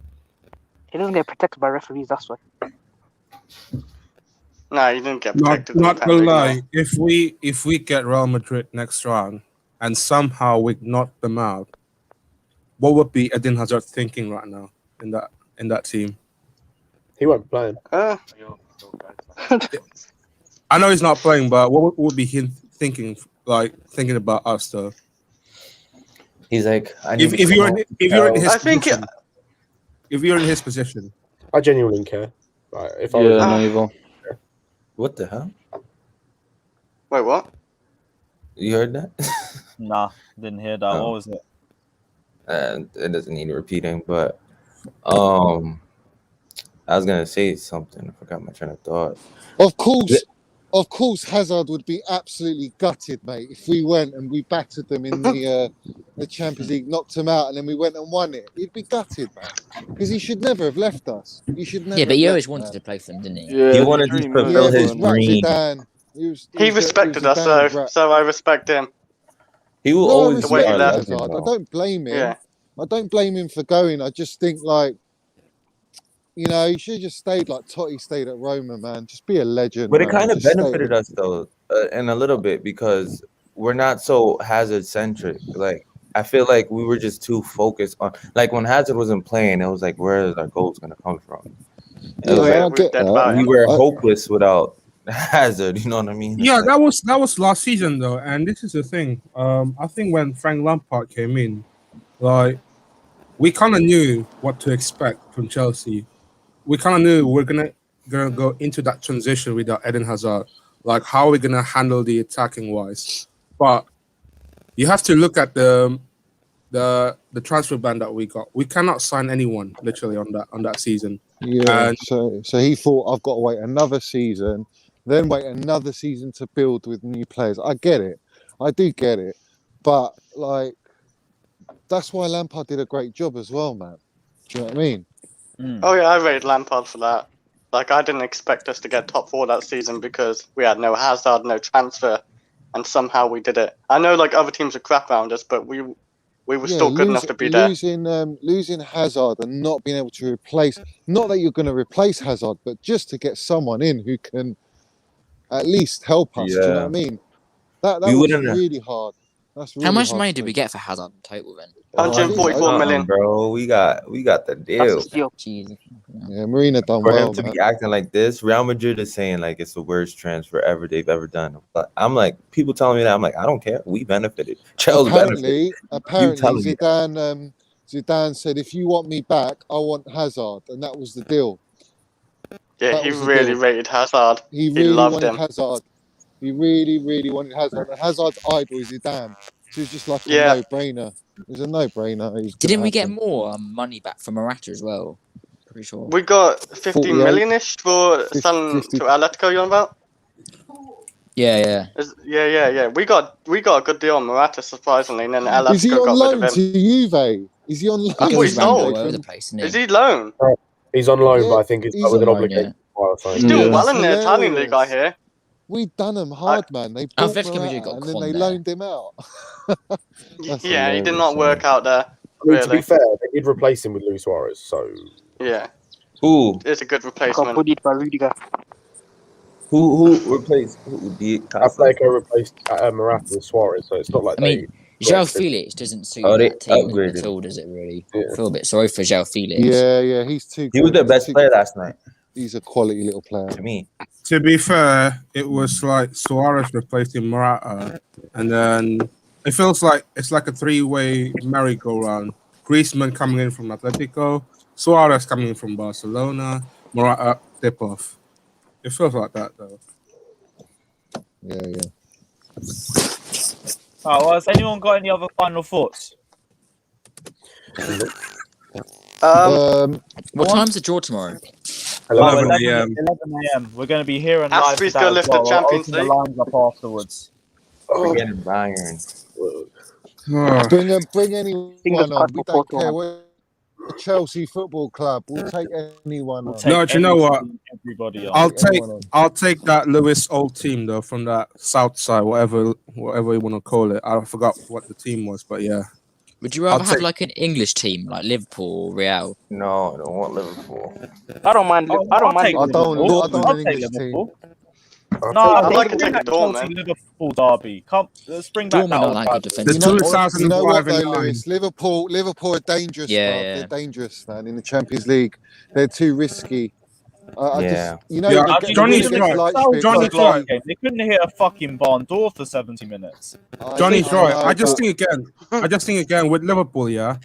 Speaker 7: He doesn't get protected by referees. That's why.
Speaker 6: No, he didn't get
Speaker 5: Not
Speaker 6: protected in the
Speaker 5: not
Speaker 6: Premier
Speaker 5: gonna
Speaker 6: League.
Speaker 5: lie. If we get Real Madrid next round and somehow we knock them out, what would be Eden Hazard thinking right now in that team?
Speaker 3: He won't be playing.
Speaker 5: I know he's not playing, but what would be him thinking? Like thinking about us though.
Speaker 8: He's like, I need
Speaker 5: If
Speaker 8: to
Speaker 5: you're
Speaker 8: come
Speaker 5: in
Speaker 8: home.
Speaker 5: his
Speaker 6: I think
Speaker 5: position, if you're in his position,
Speaker 3: I genuinely care. Like, if I
Speaker 11: Yeah,
Speaker 3: was,
Speaker 11: neither.
Speaker 8: What the hell?
Speaker 6: Wait, what?
Speaker 8: You heard that?
Speaker 1: Nah, didn't hear that.
Speaker 8: Oh.
Speaker 1: What was it?
Speaker 8: And it doesn't need repeating, but I was gonna say something. I forgot my train of thought.
Speaker 4: Of course, Hazard would be absolutely gutted, mate, if we went and we battered them in the Champions League, knocked them out, and then we went and won it. He'd be gutted, man, because he should never have left us. He should never.
Speaker 12: Yeah, but
Speaker 4: have
Speaker 12: he
Speaker 4: left,
Speaker 12: always wanted
Speaker 4: man.
Speaker 12: to play for them, didn't he?
Speaker 11: Yeah,
Speaker 8: He
Speaker 11: the
Speaker 8: wanted to
Speaker 11: dream,
Speaker 8: fulfill
Speaker 11: yeah,
Speaker 4: Yeah,
Speaker 8: his
Speaker 4: but Rat
Speaker 8: dream.
Speaker 4: Zidane.
Speaker 6: He respected us, so I respect him.
Speaker 8: He will
Speaker 4: No, I
Speaker 8: always
Speaker 6: The way
Speaker 8: be
Speaker 6: he
Speaker 8: our
Speaker 6: left.
Speaker 8: legend,
Speaker 4: Hazard. I
Speaker 8: though.
Speaker 4: don't blame him.
Speaker 6: Yeah.
Speaker 4: I don't blame him for going. I just think, like, you know, he should have just stayed like Totti stayed at Roma, man. Just be a legend.
Speaker 8: But it
Speaker 4: man.
Speaker 8: kind of
Speaker 4: Just stay at
Speaker 8: benefited
Speaker 4: the-
Speaker 8: us though, in a little bit because we're not so Hazard centric. Like I feel like we were just too focused on like when Hazard wasn't playing, it was like where is our goals gonna come from? It was
Speaker 4: Yeah, I
Speaker 8: like
Speaker 4: get
Speaker 6: dead
Speaker 4: that.
Speaker 6: about
Speaker 8: we
Speaker 6: him.
Speaker 8: were hopeless without Hazard. You know what I mean? It's
Speaker 5: yeah,
Speaker 8: like,
Speaker 5: that was last season though, and this is the thing. I think when Frank Lampard came in, like we kind of knew what to expect from Chelsea. We kind of knew we're gonna go into that transition without Eden Hazard. Like how are we gonna handle the attacking wise? But you have to look at the transfer ban that we got. We cannot sign anyone literally on that season.
Speaker 4: Yeah.
Speaker 5: And
Speaker 4: So he thought I've got to wait another season, then wait another season to build with new players. I get it. I do get it. But like that's why Lampard did a great job as well, man. Do you know what I mean?
Speaker 6: Oh yeah, I rated Lampard for that. Like I didn't expect us to get top 4 that season because we had no Hazard, no transfer, and somehow we did it. I know like other teams are crap around us, but we were still good enough to be there.
Speaker 4: Losing Hazard and not being able to replace, not that you're going to replace Hazard, but just to get someone in who can at least help us. Do you know what I mean? That
Speaker 8: we
Speaker 4: was
Speaker 8: wouldn't have-
Speaker 4: really hard. That's really
Speaker 12: How much
Speaker 4: hard
Speaker 12: money
Speaker 4: to
Speaker 12: did we
Speaker 4: make.
Speaker 12: get for Hazard in total then?
Speaker 6: 144 million.
Speaker 8: bro. We got the deal.
Speaker 7: That's a steal.
Speaker 12: Jesus.
Speaker 4: Yeah, Marina done
Speaker 8: For
Speaker 4: well,
Speaker 8: him to
Speaker 4: man.
Speaker 8: be acting like this, Real Madrid is saying like it's the worst transfer ever they've ever done. But I'm like, people telling me that I'm like, I don't care. We benefited. Chelsea benefited.
Speaker 4: Apparently,
Speaker 8: telling me
Speaker 4: Zidane said, if you want me back, I want Hazard, and that was the deal.
Speaker 6: Yeah,
Speaker 4: That
Speaker 6: he
Speaker 4: was the
Speaker 6: really
Speaker 4: deal.
Speaker 6: rated Hazard.
Speaker 4: He really
Speaker 6: loved
Speaker 4: wanted
Speaker 6: him.
Speaker 4: Hazard. He really, really wanted Hazard. And Hazard's idol is Zidane. So it was just like a
Speaker 6: Yeah.
Speaker 4: no-brainer. It was a no-brainer. It was
Speaker 12: Didn't
Speaker 4: gonna
Speaker 12: we get
Speaker 4: happen.
Speaker 12: more money back from Morata as well? Pretty sure.
Speaker 6: We got 15
Speaker 4: 48.
Speaker 6: million-ish for
Speaker 4: 50.
Speaker 6: selling to Atletico, you on about?
Speaker 12: Yeah.
Speaker 6: Yeah. We got a good deal on Morata, surprisingly, and then
Speaker 4: Is he
Speaker 6: Atletico
Speaker 4: on
Speaker 6: got rid
Speaker 4: loan
Speaker 6: of
Speaker 4: to
Speaker 6: him.
Speaker 4: Juve? Is he on loan?
Speaker 12: I think
Speaker 6: thought
Speaker 12: he's
Speaker 6: he's
Speaker 12: running
Speaker 6: sold.
Speaker 12: all over the place, isn't he?
Speaker 6: Is he loan?
Speaker 3: he's on loan,
Speaker 4: Yeah,
Speaker 3: but I think it's
Speaker 4: he's
Speaker 3: like with an
Speaker 12: on loan,
Speaker 3: obligation.
Speaker 6: He's doing
Speaker 11: Yeah.
Speaker 6: well in the
Speaker 4: That's
Speaker 6: Italian league, I hear.
Speaker 4: We done him hard, man. They bought
Speaker 12: Atletico Madrid
Speaker 4: Morata
Speaker 12: got
Speaker 4: and then
Speaker 12: Con
Speaker 4: they
Speaker 12: there.
Speaker 4: loaned him out. That's
Speaker 6: Yeah, he did
Speaker 4: hilarious,
Speaker 6: not work out there.
Speaker 3: I mean, to be
Speaker 6: Really.
Speaker 3: fair, they did replace him with Luis Suarez, so
Speaker 6: Yeah,
Speaker 8: Who
Speaker 6: it's a good
Speaker 7: Got
Speaker 6: replacement.
Speaker 7: bullied by Rudiger.
Speaker 8: replaced who?
Speaker 3: Atletico replaced Morata with Suarez, so it's not like
Speaker 12: I mean,
Speaker 3: they.
Speaker 12: João Felix doesn't suit
Speaker 8: Oh, they
Speaker 12: that team
Speaker 8: upgraded
Speaker 12: at all, does it really?
Speaker 3: Yeah.
Speaker 12: I feel a bit sorry for João Felix.
Speaker 4: Yeah, he's too.
Speaker 8: He was
Speaker 4: good.
Speaker 8: their
Speaker 4: He's
Speaker 8: best
Speaker 4: too-
Speaker 8: player last night
Speaker 4: He's a quality little player.
Speaker 8: to me.
Speaker 5: to be fair, it was like Suarez replacing Morata, and then it feels like it's like a three-way merry-go-round. Griezmann coming in from Atletico, Suarez coming in from Barcelona, Morata dip off. It feels like that though.
Speaker 4: Yeah.
Speaker 1: Well, has anyone got any other final thoughts?
Speaker 12: What time's the draw tomorrow?
Speaker 5: 11
Speaker 1: 11
Speaker 5: a.m.
Speaker 1: a.m. We're going to be here and live.
Speaker 6: Aspie's
Speaker 1: for that
Speaker 6: gonna
Speaker 1: as
Speaker 6: lift
Speaker 1: well.
Speaker 6: the
Speaker 1: I'll
Speaker 6: Champions
Speaker 1: open
Speaker 6: League.
Speaker 1: the lines up afterwards.
Speaker 8: We're getting Bayern.
Speaker 5: Ah,
Speaker 4: Bring anyone
Speaker 7: Fingers
Speaker 4: on.
Speaker 7: crossed
Speaker 4: We
Speaker 7: for
Speaker 4: don't care
Speaker 7: Porto,
Speaker 4: what. Chelsea Football Club. We'll take anyone on.
Speaker 5: No, do you know what?
Speaker 1: Everybody on.
Speaker 5: I'll take that Lewis old team though from that South side, whatever you want to call it. I forgot what the team was, but yeah.
Speaker 12: Would you rather have like an English team like Liverpool or Real?
Speaker 8: No, I don't want Liverpool.
Speaker 7: I don't mind. I don't mind.
Speaker 4: I don't English team.
Speaker 1: No,
Speaker 6: I'd like to take a Dortmund.
Speaker 1: Liverpool derby. Let's bring back
Speaker 12: Dortmund
Speaker 1: that.
Speaker 12: are like good defense.
Speaker 4: You know what though, Lewis? Liverpool are dangerous,
Speaker 12: Yeah,
Speaker 4: bro.
Speaker 12: yeah.
Speaker 4: They're dangerous, man. In the Champions League, they're too risky.
Speaker 5: Johnny's right.
Speaker 1: They couldn't hit a fucking barn door for 70 minutes.
Speaker 5: Johnny's right. I just think again with Liverpool, yeah,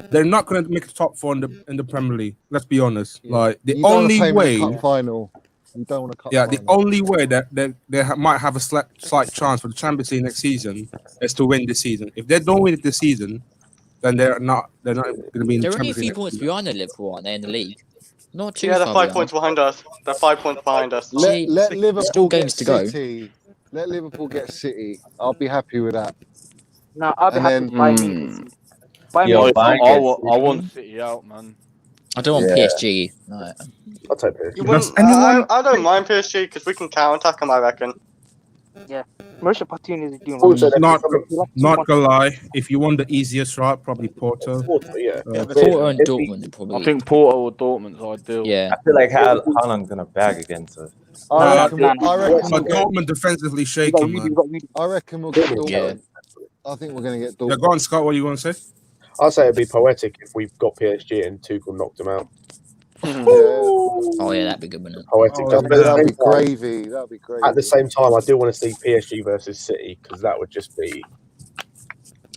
Speaker 5: they're not going to make the top four in the Premier League. Let's be honest. Like the only way,
Speaker 4: final. You don't want to cut.
Speaker 5: Yeah, the only way that they might have a slight chance for the Champions League next season is to win this season. If they don't win it this season, then they're not going to be in the
Speaker 12: They're only a
Speaker 5: Champions
Speaker 12: few
Speaker 5: League.
Speaker 12: points behind the Liverpool, aren't they, in the league? Not too
Speaker 6: Yeah, they're
Speaker 12: far
Speaker 6: 5
Speaker 12: behind.
Speaker 6: points behind us. They're 5 points behind us.
Speaker 4: Let Liverpool
Speaker 12: still
Speaker 4: get
Speaker 12: games to go.
Speaker 4: City. Let Liverpool get City. I'll be happy with that.
Speaker 7: No, I'll be happy with Bayern Munich.
Speaker 11: I want City out, man.
Speaker 12: I don't want PSG. No.
Speaker 3: I'll take PSG.
Speaker 6: I don't mind PSG because we can counter-attack them, I reckon.
Speaker 7: Yeah, Mauricio Pochettino is doing
Speaker 5: Not gonna lie, if you want the easiest route, probably Porto.
Speaker 3: Porto, yeah.
Speaker 12: Porto and Dortmund probably.
Speaker 11: I think Porto or Dortmund's ideal.
Speaker 12: Yeah.
Speaker 8: I feel like Haaland's gonna bag against us.
Speaker 4: I reckon
Speaker 5: Dortmund defensively shaky, man.
Speaker 4: I reckon we'll get Dortmund. I think we're going to get Dortmund.
Speaker 5: Yeah, go on, Scott. What do you want to say?
Speaker 3: I'd say it'd be poetic if we've got PSG and Tuchel knocked them out.
Speaker 12: Oh yeah, that'd be good, wouldn't it?
Speaker 3: Poetic.
Speaker 4: That'd be gravy. That'd be gravy.
Speaker 3: At the same time, I do want to see PSG versus City because that would just be.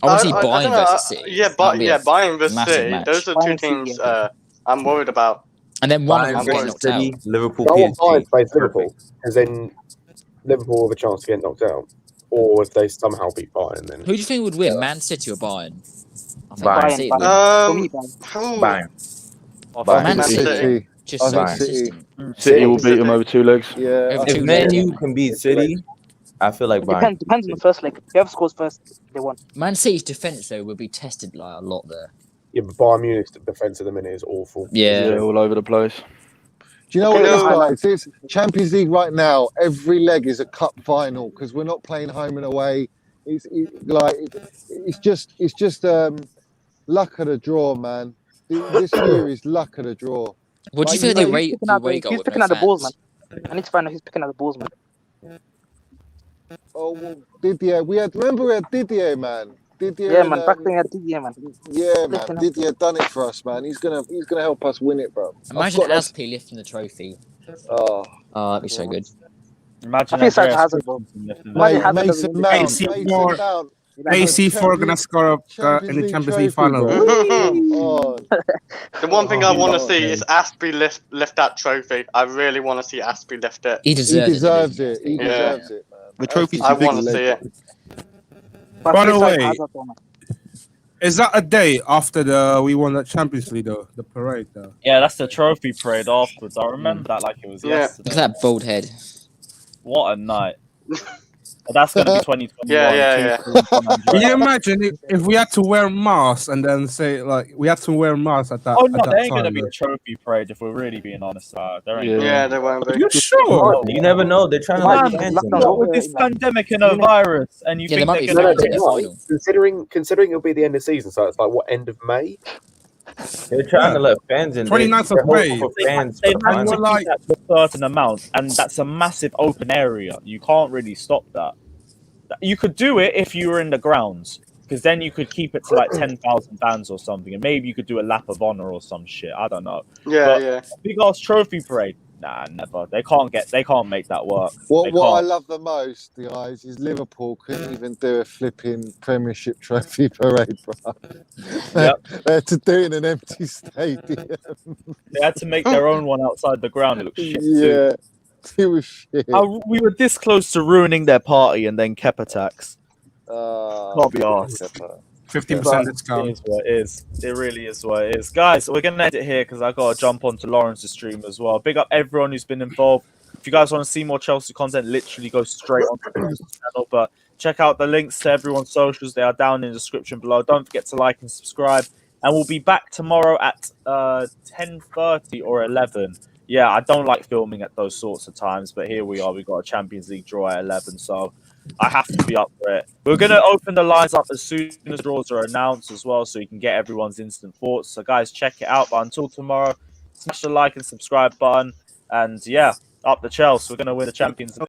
Speaker 12: I want to see Bayern versus City.
Speaker 6: Yeah, Bayern versus City.
Speaker 12: Match.
Speaker 6: Those are two teams I'm worried about.
Speaker 12: And then one of them
Speaker 8: versus
Speaker 12: gets knocked
Speaker 8: City,
Speaker 12: out.
Speaker 8: Liverpool,
Speaker 3: I want Bayern
Speaker 8: PSG.
Speaker 3: to face Liverpool because then Liverpool have a chance to get knocked out. Or if they somehow beat Bayern, then
Speaker 12: Who do you think would win, Man City or Bayern? I think
Speaker 8: Bayern.
Speaker 12: Man City would win.
Speaker 8: Bayern.
Speaker 12: Man City.
Speaker 4: City.
Speaker 12: Just
Speaker 4: I
Speaker 12: so
Speaker 4: think City.
Speaker 12: consistent.
Speaker 11: City will beat them over 2 legs.
Speaker 4: Yeah.
Speaker 12: Over
Speaker 8: If
Speaker 12: 2
Speaker 8: Man
Speaker 12: legs,
Speaker 8: U
Speaker 12: yeah.
Speaker 8: can beat City, I feel like Bayern.
Speaker 7: Depends on the first leg. Whoever scores first, they won.
Speaker 12: Man City's defense though will be tested like a lot there.
Speaker 3: yeah, but Bayern Munich's defense at the minute is awful.
Speaker 12: Yeah.
Speaker 11: All over the place.
Speaker 4: Do you know what it is, guys? It's Champions League right now. Every leg is a cup final because we're not playing home and away. It's just luck of the draw, man. This year is luck of the draw.
Speaker 12: What do you think they rate the away goal?
Speaker 7: He's picking out the balls, man. I need to find out who's picking out the balls, man.
Speaker 4: Oh, well, Didier. We had Didier, man. Didier.
Speaker 7: Yeah, man. Back then, Didier, man.
Speaker 4: Yeah, man. Didier done it for us, man. He's gonna help us win it, bro.
Speaker 12: Imagine Aspi lifting the trophy.
Speaker 4: Oh,
Speaker 12: that'd be so good.
Speaker 1: Imagine
Speaker 7: I think Hazard, bro.
Speaker 4: Mason Mount.
Speaker 5: AC4 gonna score in the Champions League final.
Speaker 6: The one thing I want to see is Aspie lift that trophy. I really want to see Aspie lift it.
Speaker 12: He deserves
Speaker 4: it. He deserves it, man.
Speaker 9: The trophy's
Speaker 6: I
Speaker 9: too big.
Speaker 6: want to see it.
Speaker 5: By the way, is that a day after we won the Champions League, though? The parade, though.
Speaker 1: Yeah, that's the trophy parade afterwards. I remember that like it was yesterday.
Speaker 12: Look at that bald head.
Speaker 1: What a night. That's going to be 2021.
Speaker 6: Yeah.
Speaker 5: Can you imagine if we had to wear masks and then say, like, we had to wear masks at that
Speaker 1: Oh, no,
Speaker 5: at that
Speaker 1: there ain't
Speaker 5: time,
Speaker 1: going to be
Speaker 5: though?
Speaker 1: a trophy parade if we're really being honest. There ain't
Speaker 6: Yeah, they won't
Speaker 5: Are
Speaker 6: be.
Speaker 5: you sure?
Speaker 8: You never know. They're trying to
Speaker 1: Man,
Speaker 8: like fans and
Speaker 1: with this pandemic and a virus, and you
Speaker 12: Yeah,
Speaker 1: think
Speaker 12: they might
Speaker 1: they're
Speaker 12: be
Speaker 1: going
Speaker 12: fair
Speaker 1: to
Speaker 12: to the final.
Speaker 3: Considering it'll be the end of the season, so it's like what, end of May?
Speaker 8: They're trying to let fans in.
Speaker 5: 29th of May.
Speaker 1: They managed to keep that to a certain amount, and that's a massive open area. You can't really stop that. You could do it if you were in the grounds, because then you could keep it to like 10,000 fans or something, and maybe you could do a lap of honor or some shit. I don't know.
Speaker 6: Yeah.
Speaker 1: Big ass trophy parade. Nah, never. They can't make that work.
Speaker 4: What I love the most, guys, is Liverpool couldn't even do a flipping Premiership trophy parade, bro.
Speaker 1: Yep.
Speaker 4: They had to do it in an empty stadium.
Speaker 1: They had to make their own one outside the ground. It looked shit too.
Speaker 4: Yeah, it was shit.
Speaker 1: We were this close to ruining their party, and then Kep attacks. Can't be arsed.
Speaker 5: 50% discount.
Speaker 1: It is what it is. It really is what it is. Guys, we're going to end it here because I got to jump onto Lawrence's stream as well. Big up everyone who's been involved. If you guys want to see more Chelsea content, literally go straight on to the channel. But check out the links to everyone's socials. They are down in the description below. Don't forget to like and subscribe. and we'll be back tomorrow at 10:30 or 11. Yeah, I don't like filming at those sorts of times, but here we are. We've got a Champions League draw at 11, so I have to be up for it. We're going to open the lines up as soon as draws are announced as well, so you can get everyone's instant thoughts. So, guys, check it out. But until tomorrow, smash the like and subscribe button. And, yeah, up the Chelsea. We're going to win the Champions League.